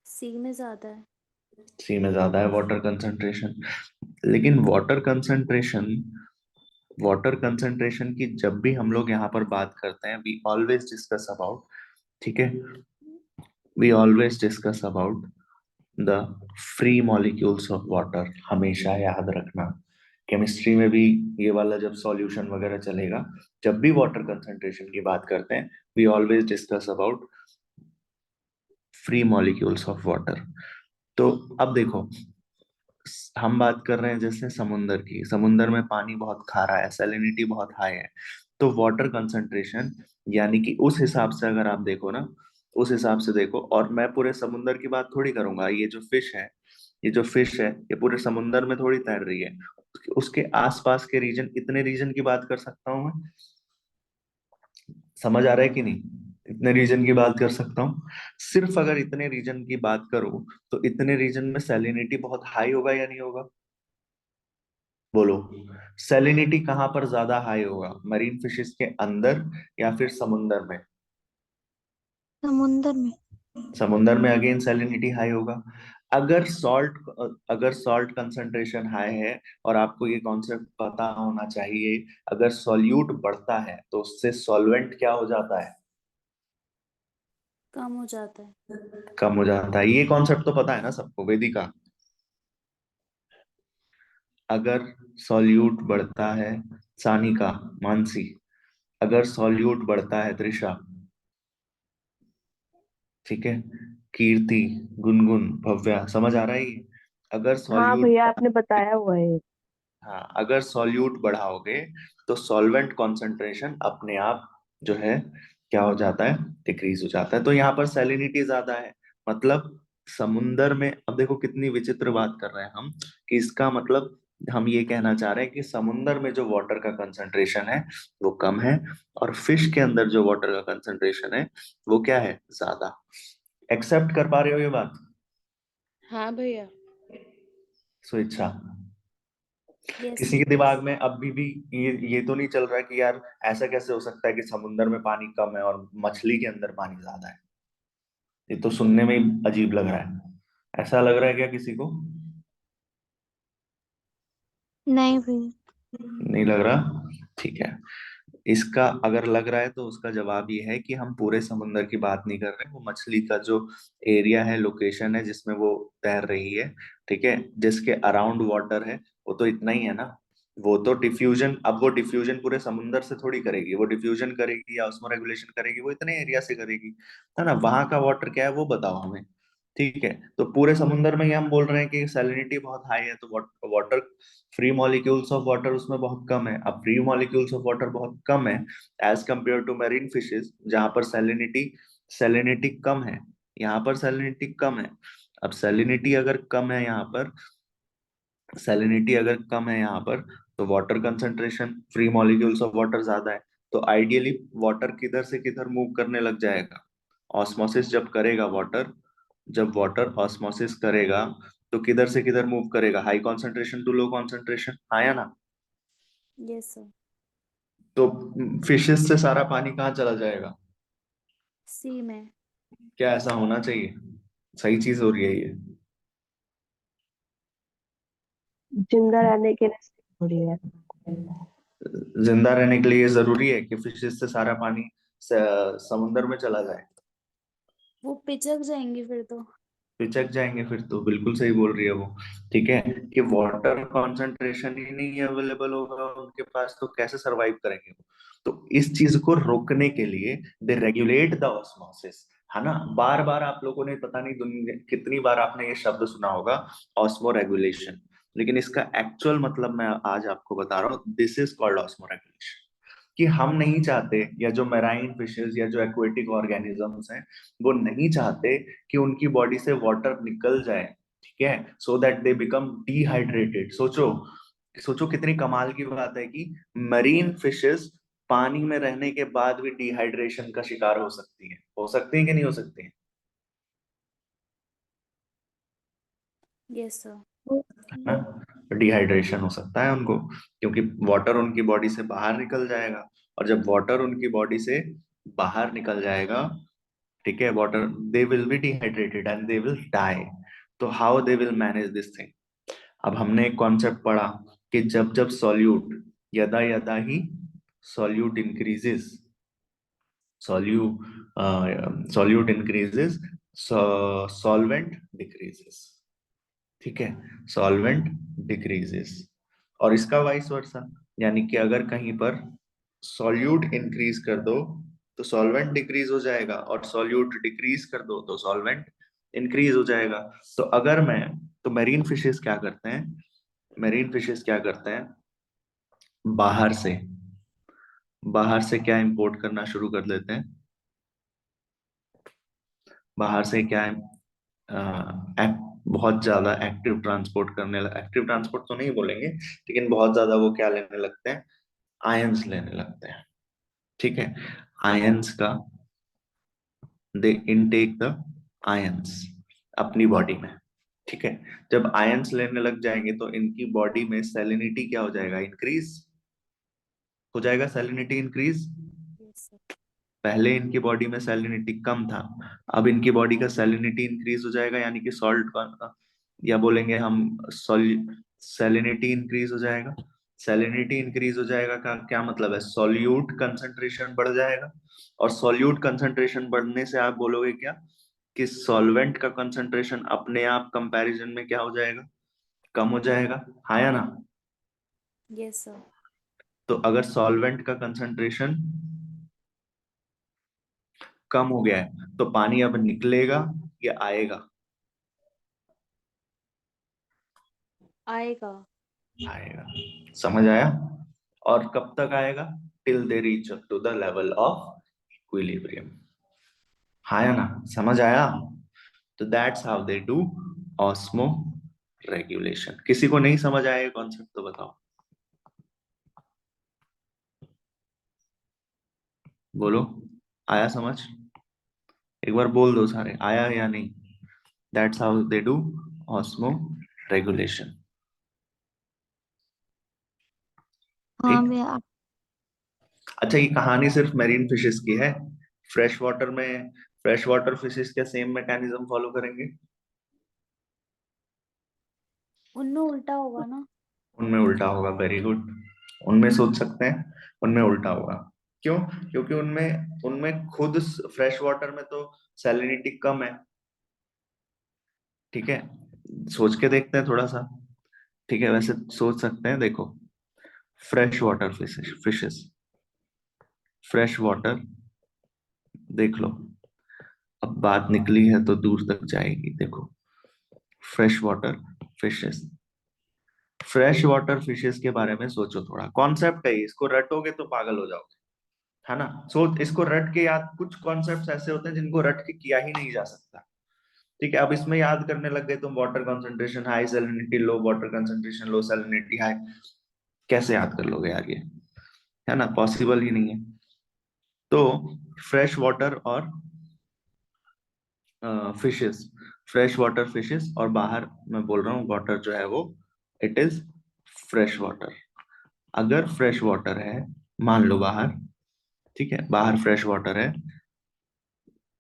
सी में ज्यादा है. सी में ज्यादा है वाटर कंसंट्रेशन. लेकिन वाटर कंसंट्रेशन की जब भी हम लोग यहाँ पर बात करते हैं, वी ऑलवेज डिस्कस अबाउट, ठीक है, we always discuss about the free molecules of water. हमेशा याद रखना, केमिस्ट्री में भी ये वाला जब सॉल्यूशन वगैरह चलेगा, जब भी वाटर कंसंट्रेशन की बात करते हैं, we always discuss about free molecules of water. तो अब देखो, हम बात कर रहे हैं जैसे समुंदर की, समुंदर में पानी बहुत खारा है, सैलिनिटी बहुत हाई है. तो वाटर कंसंट्रेशन, यानी कि उस हिसाब से अगर आप देखो ना, उस हिसाब से देखो. और मैं पूरे समुंदर की बात थोड़ी करूंगा. ये जो फिश है, ये जो फिश है, ये पूरे समुंदर में थोड़ी तैर रही है. उसके आसपास के रीजन, इतने रीजन की बात कर सकता हूँ मैं. समझ आ रहा है कि नहीं? इतने रीजन की बात कर सकता हूँ. सिर्फ अगर इतने रीजन की बात करूं, तो इतने रीजन में सैलिनिटी बहुत हाई होगा या नहीं होगा? बोलो, सैलिनिटी कहाँ पर ज्यादा हाई होगा? मरीन फिशेस के अंदर या फिर समुंदर में? समुंदर में. समुंदर में अगेन सैलिनिटी हाई होगा. अगर सॉल्ट कंसंट्रेशन हाई है, और आपको ये कॉन्सेप्ट पता होना चाहिए, अगर सॉल्यूट बढ़ता है तो उससे सॉल्वेंट क्या हो जाता है? कम हो जाता है. कम हो जाता है. ये कॉन्सेप्ट तो पता है ना सबको, वेदिका? अगर सॉल्यूट बढ़ता है, सानिका, मानसी, अगर सॉल्यूट बढ़ता है, त्रिशा, ठीक है, कीर्ति, गुनगुन, भव्या, समझ आ रहा है ये? अगर हाँ सॉल्यूट, भैया, आपने बताया हुआ है। हाँ, अगर सॉल्यूट बढ़ाओगे तो सॉल्वेंट कॉन्सेंट्रेशन अपने आप जो है क्या हो जाता है, डिक्रीज हो जाता है। तो यहाँ पर सैलिनिटी ज्यादा है, मतलब समुंदर में, अब देखो कितनी विचित्र बात कर रहे हैं हम, कि इसका मतलब हम ये कहना चाह रहे हैं कि समुंदर में जो वाटर का कंसंट्रेशन है वो कम है, और फिश के अंदर जो वाटर का कंसंट्रेशन है वो क्या है, ज्यादा। एक्सेप्ट कर पा रहे हो ये बात? हाँ भैया। स्वेच्छा, यस। किसी के दिमाग में अभी भी ये तो नहीं चल रहा है कि यार ऐसा कैसे हो सकता है कि समुंदर में पानी कम है और मछली के अंदर पानी ज्यादा है? ये तो सुनने में ही अजीब लग रहा है। ऐसा लग रहा है क्या किसी को? नहीं भैया। नहीं लग रहा? ठीक है। इसका अगर लग रहा है तो उसका जवाब ये है कि हम पूरे समुंदर की बात नहीं कर रहे, वो मछली का जो एरिया है, लोकेशन है जिसमें वो तैर रही है, ठीक है, जिसके अराउंड वाटर है, वो तो इतना ही है ना। वो तो डिफ्यूजन, अब वो डिफ्यूजन पूरे समुंदर से थोड़ी करेगी, वो डिफ्यूजन करेगी या उसमें रेगुलेशन करेगी वो इतने एरिया से करेगी, है ना। वहां का वाटर क्या है वो बताओ हमें। ठीक है, तो पूरे समुंदर में ये हम बोल रहे हैं कि सैलिनिटी बहुत हाई है, तो water, free molecules of water उसमें बहुत कम है। अब फ्री मॉलिक्यूल्स ऑफ वाटर बहुत कम है as compare to marine fishes, जहां पर सैलिनिटी सैलिनिटी कम है, यहाँ पर सैलिनिटी कम है। अब सैलिनिटी अगर कम है यहाँ पर, सैलिनिटी अगर कम है यहाँ पर, तो water concentration, free molecules of water ज्यादा है, तो आइडियली वाटर किधर से किधर मूव करने लग जाएगा। ऑस्मोसिस जब करेगा वाटर, जब वाटर ऑस्मोसिस करेगा तो किधर से किधर मूव करेगा, high concentration to low concentration, आया ना। Yes sir. तो फिशेस से सारा पानी कहाँ चला जाएगा? सी में। क्या ऐसा होना चाहिए? सही चीज हो रही है ये? जिंदा रहने के लिए सही हो रही है। जिंदा रहने के लिए ये जरूरी है कि फिशेस से सारा पानी समुंदर में चला जाए? वो पिचक जाएंगी फिर तो। पिचक जाएंगे फिर तो, बिल्कुल सही बोल रही है वो। ठीक है, कि वाटर कंसंट्रेशन ही नहीं अवेलेबल होगा उनके पास तो कैसे सरवाइव करेंगे वो। तो इस चीज को रोकने के लिए दे रेगुलेट द ऑस्मोसिस, है ना। बार बार आप लोगों ने, पता नहीं दुनिया कितनी बार आपने ये शब्द सुना होगा, ऑस्मो रेगुलेशन, लेकिन इसका एक्चुअल मतलब मैं आज आपको बता रहा हूँ, this is called osmo regulation. कि हम नहीं चाहते, या जो मैराइन फिशेस या जो एक्वेटिक ऑर्गेनिजम्स हैं वो नहीं चाहते कि उनकी बॉडी से वाटर निकल जाए, ठीक है, so that they become dehydrated. सोचो, सोचो कितनी कमाल की बात है कि मरीन फिशेस पानी में रहने के बाद भी डिहाइड्रेशन का शिकार हो सकती है कि नहीं हो सकती है? Yes sir. है ना, डिहाइड्रेशन हो सकता है उनको, क्योंकि वाटर उनकी बॉडी से बाहर निकल जाएगा, और जब वाटर उनकी बॉडी से बाहर निकल जाएगा, ठीक है, water, they will be dehydrated and they will die. तो how they will manage this thing? अब हमने एक कॉन्सेप्ट पढ़ा कि जब जब सॉल्यूट, यदा यदा ही सॉल्यूट इंक्रीजेस, सॉल्यू सॉल्यूट इंक्रीजेस, सॉल्वेंट डिक्रीजेस, ठीक है, सॉल्वेंट डिक्रीजेस। और इसका वाइस वर्सा, यानी कि अगर कहीं पर सॉल्यूट इंक्रीज कर दो तो सॉल्वेंट डिक्रीज हो जाएगा, और सॉल्यूट डिक्रीज कर दो तो सॉल्वेंट इंक्रीज हो जाएगा। तो अगर मैं, तो मेरीन फिशेस क्या करते हैं, मेरीन फिशेस क्या करते हैं, बाहर से, बाहर से क्या इंपोर्ट करना शुरू कर देते हैं, बाहर से क्या है, बहुत ज्यादा एक्टिव ट्रांसपोर्ट करने लग, एक्टिव ट्रांसपोर्ट तो नहीं बोलेंगे, लेकिन बहुत ज्यादा वो क्या लेने लगते हैं, आयंस लेने लगते हैं, ठीक है, आयंस का, दे इनटेक द आयंस अपनी बॉडी में, ठीक है। जब आयंस लेने लग जाएंगे तो इनकी बॉडी में सैलिनिटी क्या हो जाएगा, इंक्रीज हो जाएगा, सैलिनिटी इंक्रीज। Yes sir. पहले इनकी बॉडी में सैलिनिटी कम था, अब इनकी बॉडी का सैलिनिटी इंक्रीज हो जाएगा, यानी कि सॉल्ट का, या बोलेंगे हम सैलिनिटी इंक्रीज हो जाएगा। सैलिनिटी इंक्रीज हो जाएगा का क्या मतलब है, सॉल्यूट कंसंट्रेशन बढ़ जाएगा, और सॉल्यूट कंसंट्रेशन बढ़ने से आप बोलोगे क्या, कि सॉल्वेंट का कंसंट्रेशन अपने आप कंपैरिजन में क्या हो जाएगा, कम हो जाएगा, हाँ या ना। Yes sir. तो अगर सॉल्वेंट का कंसंट्रेशन कम हो गया है तो पानी अब निकलेगा या आएगा? आएगा। आएगा। समझ आया? और कब तक आएगा? Till they reach up to the level of equilibrium. हाँ या ना? समझ आया? तो that's how they do osmoregulation. किसी को नहीं समझ आया ये कॉन्सेप्ट तो बताओ, बोलो। आया समझ? एक बार बोल दो सारे, आया या नहीं? That's how they do osmo regulation. हाँ ठीक। भैया। अच्छा, ये कहानी सिर्फ मेरीन फिशेस की है? फ्रेश वाटर में फ्रेश वाटर फिशेस क्या सेम मैकेनिज्म फॉलो करेंगे? उनमें उल्टा होगा ना। उनमें उल्टा होगा। Very good. उनमें सोच सकते हैं, उनमें उल्टा होगा। क्यों? क्योंकि उनमें उनमें खुद फ्रेश वाटर में तो सैलिनिटी कम है। ठीक है, सोच के देखते हैं थोड़ा सा। ठीक है, वैसे सोच सकते हैं। देखो, fresh water fishes fresh water, देख लो। अब बात निकली है तो दूर तक जाएगी। देखो, fresh water fishes fresh water fishes के बारे में सोचो थोड़ा। कॉन्सेप्ट है ये, इसको रटोगे तो पागल हो जाओगे, है ना? सोच, इसको रट के याद, कुछ कॉन्सेप्ट्स ऐसे होते हैं जिनको रट के किया ही नहीं जा सकता। ठीक है, अब इसमें याद करने लग गए तुम, वाटर कंसंट्रेशन हाई सैलिनिटी, लो वाटर कंसंट्रेशन, लो सैलिनिटी हाई, कैसे याद कर लोगे यार ये? है ना? पॉसिबल ही नहीं है। तो फ्रेश वाटर और फिशेस फ्रेश वाटर फिशेस, और बाहर मैं बोल रहा हूँ वाटर जो है वो इट इज फ्रेश वाटर। अगर फ्रेश वाटर है, मान लो बाहर, ठीक है, बाहर फ्रेश वाटर है,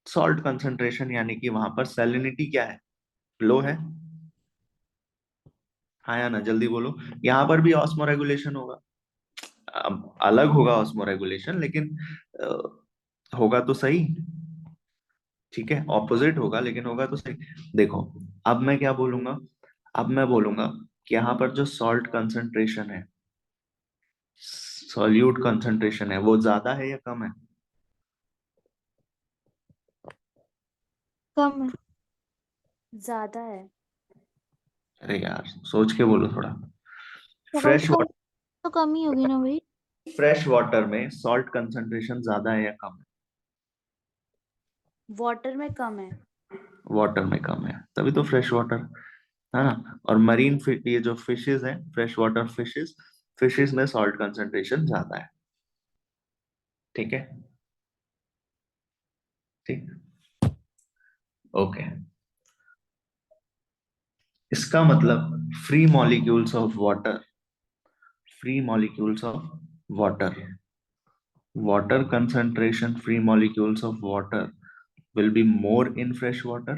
सॉल्ट कंसंट्रेशन यानी कि वहां पर सैलिनिटी क्या है? लो है। हाँ या ना? जल्दी बोलो। यहाँ पर भी ऑस्मो रेगुलेशन होगा। अब अलग होगा ऑस्मो रेगुलेशन, लेकिन होगा तो सही। ठीक है, ऑपोजिट होगा लेकिन होगा तो सही। देखो, अब मैं क्या बोलूंगा? अब मैं बोलूंगा कि यहाँ पर जो सॉल्ट कंसंट्रेशन है, सॉल्यूट कंसंट्रेशन है, वो ज्यादा है या कम है? कम है। ज्यादा है। अरे यार, सोच के बोलो थोड़ा। सॉल्ट फ्रेश का तो कम ही होगी ना भाई। फ्रेश वाटर में सॉल्ट कंसंट्रेशन ज्यादा है या कम वाटर में कम है। है? वाटर में कम है, तभी तो फ्रेश वाटर, है ना? और मरीन ये जो फिशेस हैं, फ्रेश वाटर फिशेस फिशेस में सॉल्ट कंसंट्रेशन ज्यादा है। ठीक है? ठीक। ओके। इसका मतलब free molecules of water water concentration, free molecules of water will be more in fresh water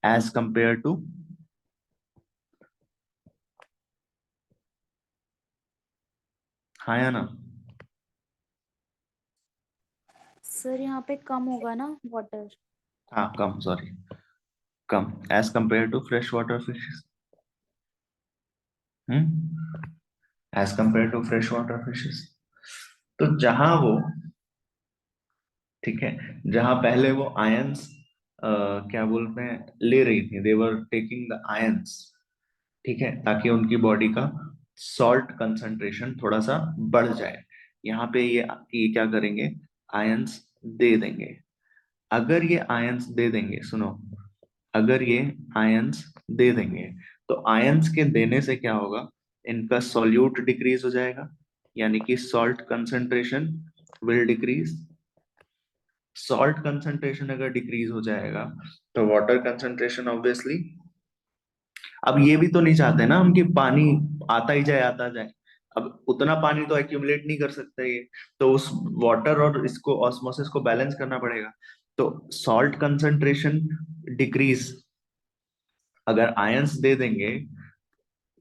as compared to, हाँ या ना? सर यहाँ पे कम होगा ना वाटर। हाँ, कम, सॉरी, कम as compared to fresh water fishes। Hmm, as compared to fresh water fishes। तो जहां वो, ठीक है, जहां पहले वो आयंस क्या बोलते हैं, ले रही थी, देवर टेकिंग द आयंस, ठीक है, ताकि उनकी बॉडी का सॉल्ट कंसंट्रेशन थोड़ा सा बढ़ जाए। यहाँ पे ये क्या करेंगे? आयंस दे देंगे। अगर ये आयंस दे देंगे, सुनो, अगर ये आयंस दे देंगे तो आयंस के देने से क्या होगा? इनका सॉल्यूट डिक्रीज हो जाएगा, यानी कि salt concentration will decrease. Salt concentration अगर डिक्रीज हो जाएगा तो वाटर कंसंट्रेशन ऑब्वियसली, अब ये भी तो नहीं चाहते ना हम कि पानी आता ही जाए, आता जाए। अब उतना पानी तो एक्यूमुलेट नहीं कर सकता ये, तो उस वाटर और इसको ऑस्मोसिस को बैलेंस करना पड़ेगा। तो सॉल्ट कंसंट्रेशन डिक्रीज, अगर आयंस दे देंगे,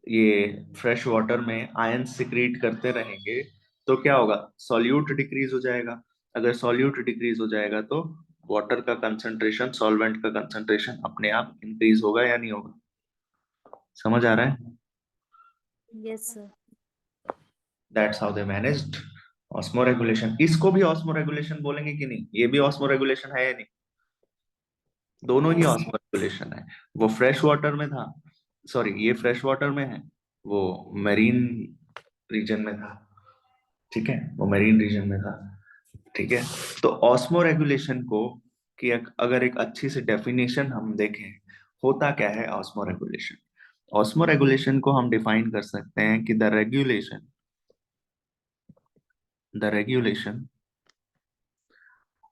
ये फ्रेश वाटर में आयंस सिक्रीट करते रहेंगे, तो क्या होगा? सॉल्यूट डिक्रीज हो जाएगा। अगर सॉल्यूट डिक्रीज हो जाएगा तो वाटर का कंसंट्रेशन, सॉल्वेंट का कंसंट्रेशन अपने आप इंक्रीज होगा या नहीं होगा? समझ आ रहा है? Yes sir. That's how they managed osmoregulation, इसको भी ऑस्मोरेगुलेशन बोलेंगे कि नहीं? ये भी ऑस्मोरेगुलेशन है या नहीं? दोनों ही Yes. ऑस्मोरेगुलेशन है। वो फ्रेश वाटर में था, सॉरी ये फ्रेश वाटर में है, वो मेरीन रीजन में था। ठीक है, वो मेरीन रीजन में था। ठीक है, तो ऑस्मोरेगुलेशन को कि अगर एक अच्छी सी डेफिनेशन हम देखें, होता क्या है ऑस्मोरेगुलेशन? ऑस्मोरेगुलेशन को हम डिफाइन कर सकते हैं कि the regulation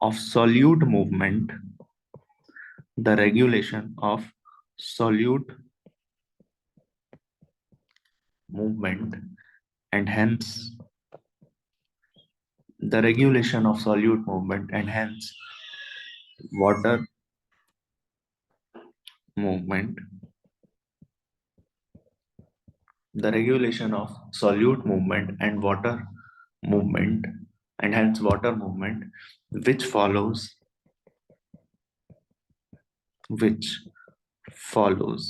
of solute movement, the regulation of solute movement, and hence the regulation of solute movement and hence water movement, the regulation of solute movement and water movement, and hence water movement, which follows which follows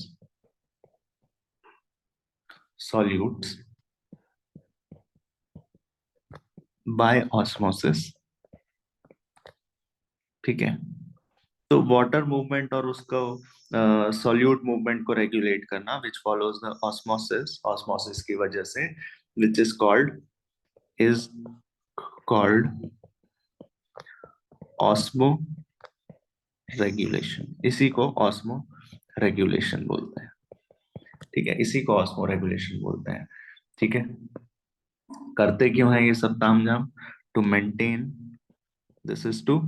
solutes by osmosis। ठीक है, तो water movement और उसको solute movement को regulate करना विच follows the osmosis, osmosis की वजह से, which is called osmo regulation. इसी को ऑस्मो रेगुलेशन बोलते हैं। ठीक है, इसी को ऑस्मो रेगुलेशन बोलते हैं। ठीक है, करते क्यों है ये सब तामझाम? To maintain, this is to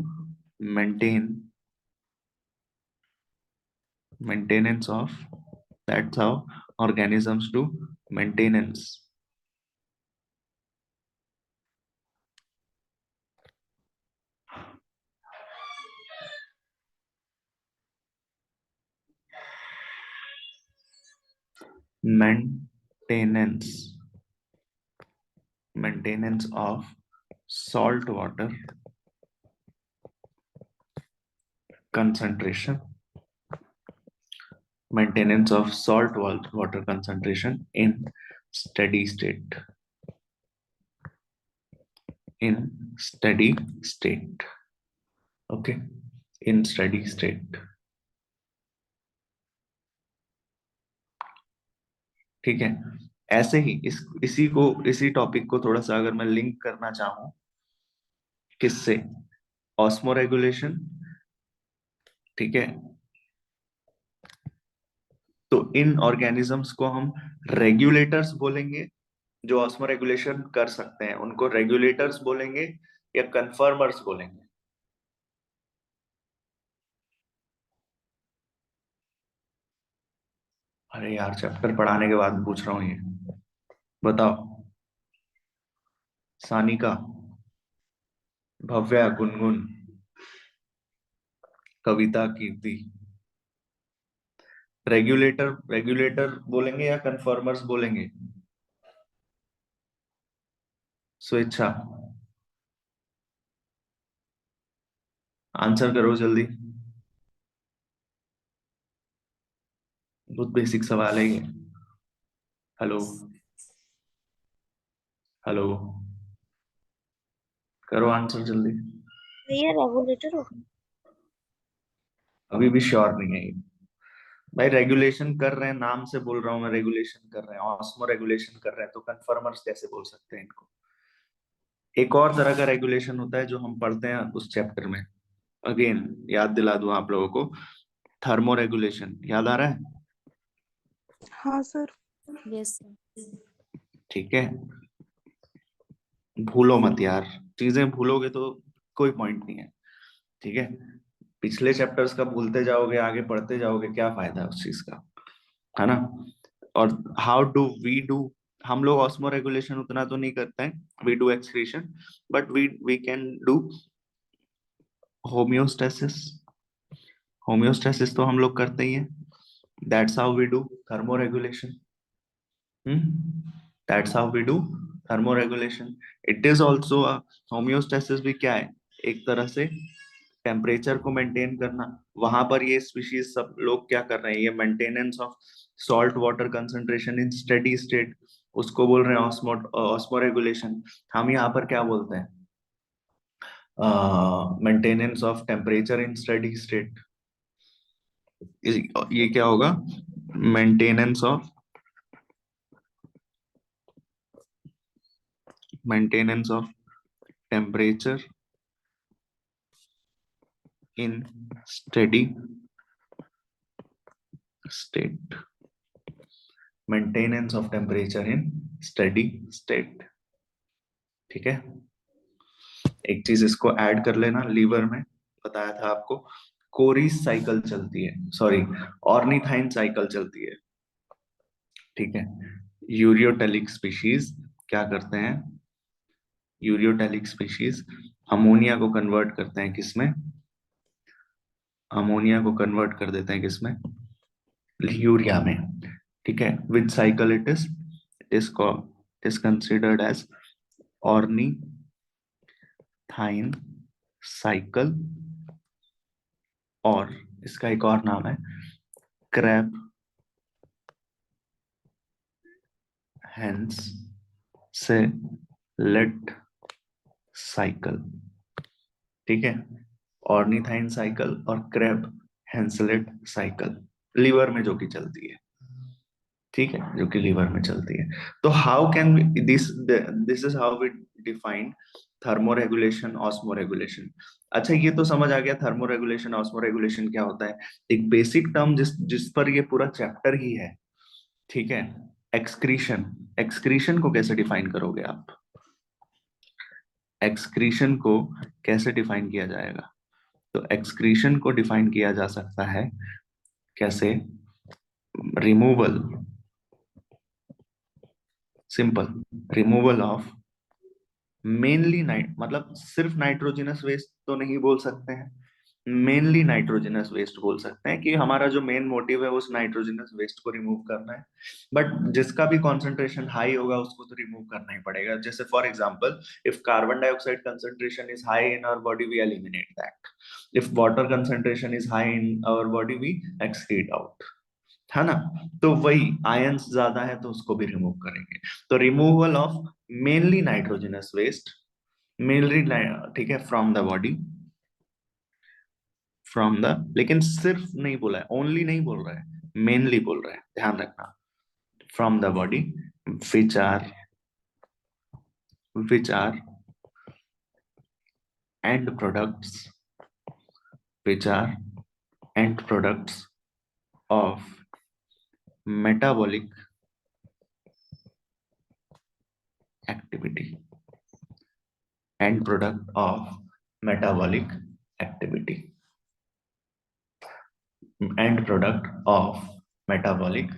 maintain maintenance of, that's how organisms do maintenance, maintenance maintenance of salt water concentration, maintenance of salt water concentration in steady state, in steady state, okay, in steady state। ठीक है, ऐसे ही इसी topic को थोड़ा सा अगर मैं link करना चाहूं, किससे? Osmo regulation. ठीक है, तो इन ऑर्गेनिजम्स को हम रेगुलेटर्स बोलेंगे, जो ऑस्मो रेगुलेशन कर सकते हैं उनको रेगुलेटर्स बोलेंगे या कन्फर्मर्स बोलेंगे? अरे यार, चैप्टर पढ़ाने के बाद पूछ रहा हूँ ये, बताओ। सानिका, भव्या, गुनगुन, कविता, कीर्ति, रेगुलेटर बोलेंगे या कन्फर्मर्स बोलेंगे? स्वेच्छा, आंसर करो जल्दी, बहुत बेसिक सवाल है ये। हेलो हेलो, करो आंसर जल्दी। ये रेगुलेटर होगा। अभी भी श्योर नहीं है ये। भाई रेगुलेशन कर रहे हैं, नाम से बोल रहा हूं मैं, रेगुलेशन कर रहे हैं, ऑस्मो रेगुलेशन कर रहे हैं, तो कन्फर्मर्स कैसे बोल सकते हैं इनको? एक और तरह का रेगुलेशन होता है जो हम पढ़ते हैं उस चैप्टर में, अगेन याद दिला दूं आप लोगों को, थर्मो रेगुलेशन, याद आ रहा है? हाँ सर। यस। ठीक है, भूलो मत यार, चीजें भूलोगे तो कोई पॉइंट नहीं है। ठीक है, पिछले चैप्टर्स का भूलते जाओगे, आगे पढ़ते जाओगे, क्या फायदा है उस चीज का, है ना? और हाउ डू वी डू, हम लोग ऑस्मो रेगुलेशन उतना तो नहीं करते हैं, we do excretion, but we can do homeostasis. Homeostasis तो हम लोग करते ही हैं, that's how we do thermoregulation. That's how we do thermoregulation. It is also homeostasis भी क्या है, एक तरह से टेम्परेचर को मेंटेन करना। वहां पर ये स्पीशीज सब लोग क्या कर रहे हैं, ये maintenance of salt water concentration in steady state, उसको बोल रहे हैं ऑस्मोरेगुलेशन। हम यहाँ पर क्या बोलते हैं? Maintenance of temperature in steady state. ये क्या होगा? Maintenance of temperature in steady state. Maintenance of temperature in steady state. ठीक है, एक चीज इसको ऐड कर लेना। लीवर में बताया था आपको कोरिस साइकिल चलती है, सॉरी ऑर्निथाइन साइकिल चलती है। ठीक है, यूरियोटेलिक स्पीशीज क्या करते हैं? यूरियोटेलिक स्पीशीज अमोनिया को कन्वर्ट करते हैं किसमें? अमोनिया को कन्वर्ट कर देते हैं किसमें? यूरिया में। ठीक है, which cycle it is? It is considered as ornithine cycle, और इसका एक और नाम है क्रैब हेंसेलेट साइकिल। ठीक है, ऑर्निथाइन साइकिल और क्रैब हेंसेलेट साइकिल लीवर में जो कि चलती है। ठीक है, जो कि लीवर में चलती है। तो how can this is how we define thermoregulation, osmoregulation. अच्छा, ये तो समझ आ गया थर्मोरेगुलेशन ऑस्मोरेगुलेशन क्या होता है। एक बेसिक टर्म जिस पर ये पूरा चैप्टर ही है। ठीक है, एक्सक्रीशन। एक्सक्रीशन को कैसे डिफाइन करोगे आप? एक्सक्रीशन को कैसे डिफाइन किया जाएगा? तो एक्सक्रीशन को डिफाइन किया जा सकता है कैसे? Removal, simple removal of mainly मतलब सिर्फ नाइट्रोजनस वेस्ट तो नहीं बोल सकते हैं, मेनली नाइट्रोजनस वेस्ट बोल सकते हैं कि हमारा जो मेन मोटिव है उस नाइट्रोजनस वेस्ट को रिमूव करना है। बट जिसका भी कॉन्सेंट्रेशन हाई होगा उसको तो रिमूव करना ही पड़ेगा। जैसे for example, if carbon dioxide concentration is high in our body we eliminate that, if water concentration is high in our body we excrete out, है ना। तो वही आयंस ज्यादा है तो उसको भी रिमूव करेंगे। तो removal of mainly nitrogenous waste, mainly, ठीक है, from the body, from the, लेकिन सिर्फ नहीं बोला है, ओनली नहीं बोल रहा है, मेनली बोल रहा है, ध्यान रखना। From the body which are end products, which are end products of metabolic activity, end product of metabolic activity, end product of metabolic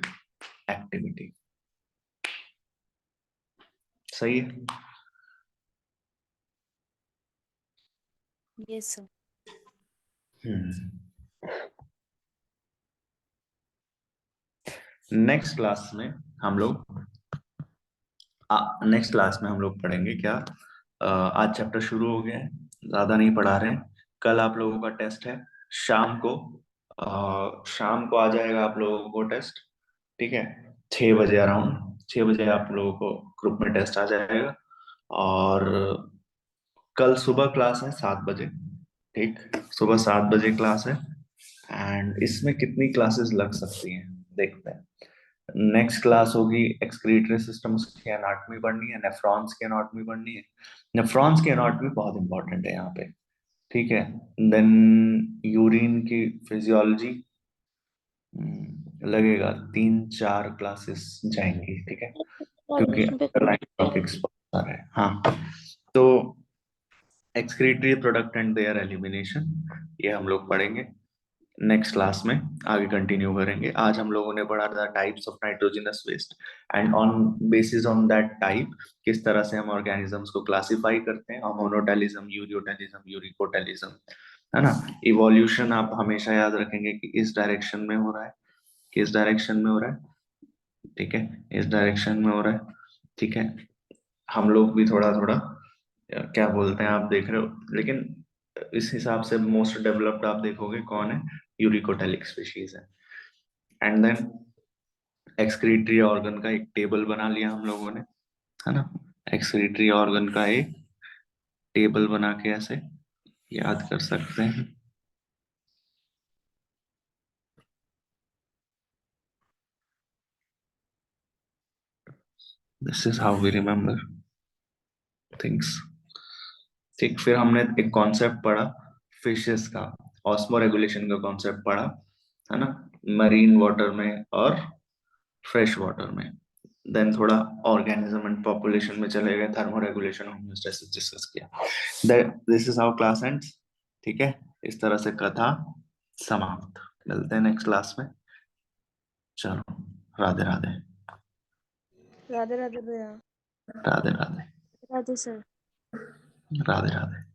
activity। सही है? Yes sir. नेक्स्ट क्लास में हम लोग पढ़ेंगे क्या? आज चैप्टर शुरू हो गया है, ज्यादा नहीं पढ़ा रहे हैं। कल आप लोगों का टेस्ट है शाम को, शाम को आ जाएगा आप लोगों को टेस्ट। ठीक है, 6 बजे, अराउंड 6 बजे आप लोगों को ग्रुप में टेस्ट आ जाएगा। और कल सुबह क्लास है 7 बजे। ठीक, सुबह 7 बजे क्लास है। एंड इसमें कितनी क्लासेस लग सकती हैं देखते हैं। नेक्स्ट क्लास होगी एक्सक्रीटरी सिस्टम्स की एनाटॉमी पढ़नी है, नेफ्रॉन्स की एनाटॉमी पढ़नी है। नेफ्रॉन्स की एनाटॉमी बहुत इंपॉर्टेंट है यहाँ पे। ठीक है, देन यूरिन की फिजियोलॉजी लगेगा 3-4 क्लासेस जाएंगी। ठीक है, क्योंकि Graduation पे अंडरलाइन टॉपिक्स बहुत सारे हैं। हाँ, तो excretory product and there elimination ये हम लोग पढ़ेंगे नेक्स्ट क्लास में, आगे कंटिन्यू करेंगे। आज हम लोगों ने पढ़ा था types of nitrogenous waste, and on basis on that type किस तरह से हम ऑर्गेनिजम्स को क्लासिफाई करते हैं, मोनोटेलिज्म, यूरियोटेलिज्म, यूरिकोटेलिज्म, है ना। इवोल्यूशन आप हमेशा याद रखेंगे कि इस डायरेक्शन में हो रहा है, किस डायरेक्शन में हो रहा है, ठीक है, इस डायरेक्शन में हो रहा है। ठीक है, हम लोग भी थोड़ा थोड़ा क्या बोलते हैं आप देख रहे हो, लेकिन इस हिसाब से मोस्ट डेवलप्ड आप देखोगे कौन है? यूरिकोटेलिक स्पीशीज है। एंड देन एक्सक्रीटरी ऑर्गन का एक टेबल बना लिया हम लोगों ने, है ना। एक्सक्रीटरी ऑर्गन का एक टेबल बना के ऐसे याद कर सकते हैं। This is how we remember things. ठीक, फिर हमने एक कॉन्सेप्ट पढ़ा फिशेस का, ऑस्मोरेगुलेशन का कॉन्सेप्ट पढ़ा, है ना, मरीन वाटर में और फ्रेश वाटर में। देन थोड़ा ऑर्गेनिज्म एंड पॉपुलेशन में चले गए, थर्मोरेगुलेशन होमियोस्टेसिस डिस्कस किया। This is how class ends. ठीक है, इस तरह से कथा समाप्त। मिलते हैं नेक्स्ट क्लास में। चलो, राधे राधे। राधे राधे भैया। राधे राधे। राधे सर। राधे राधे।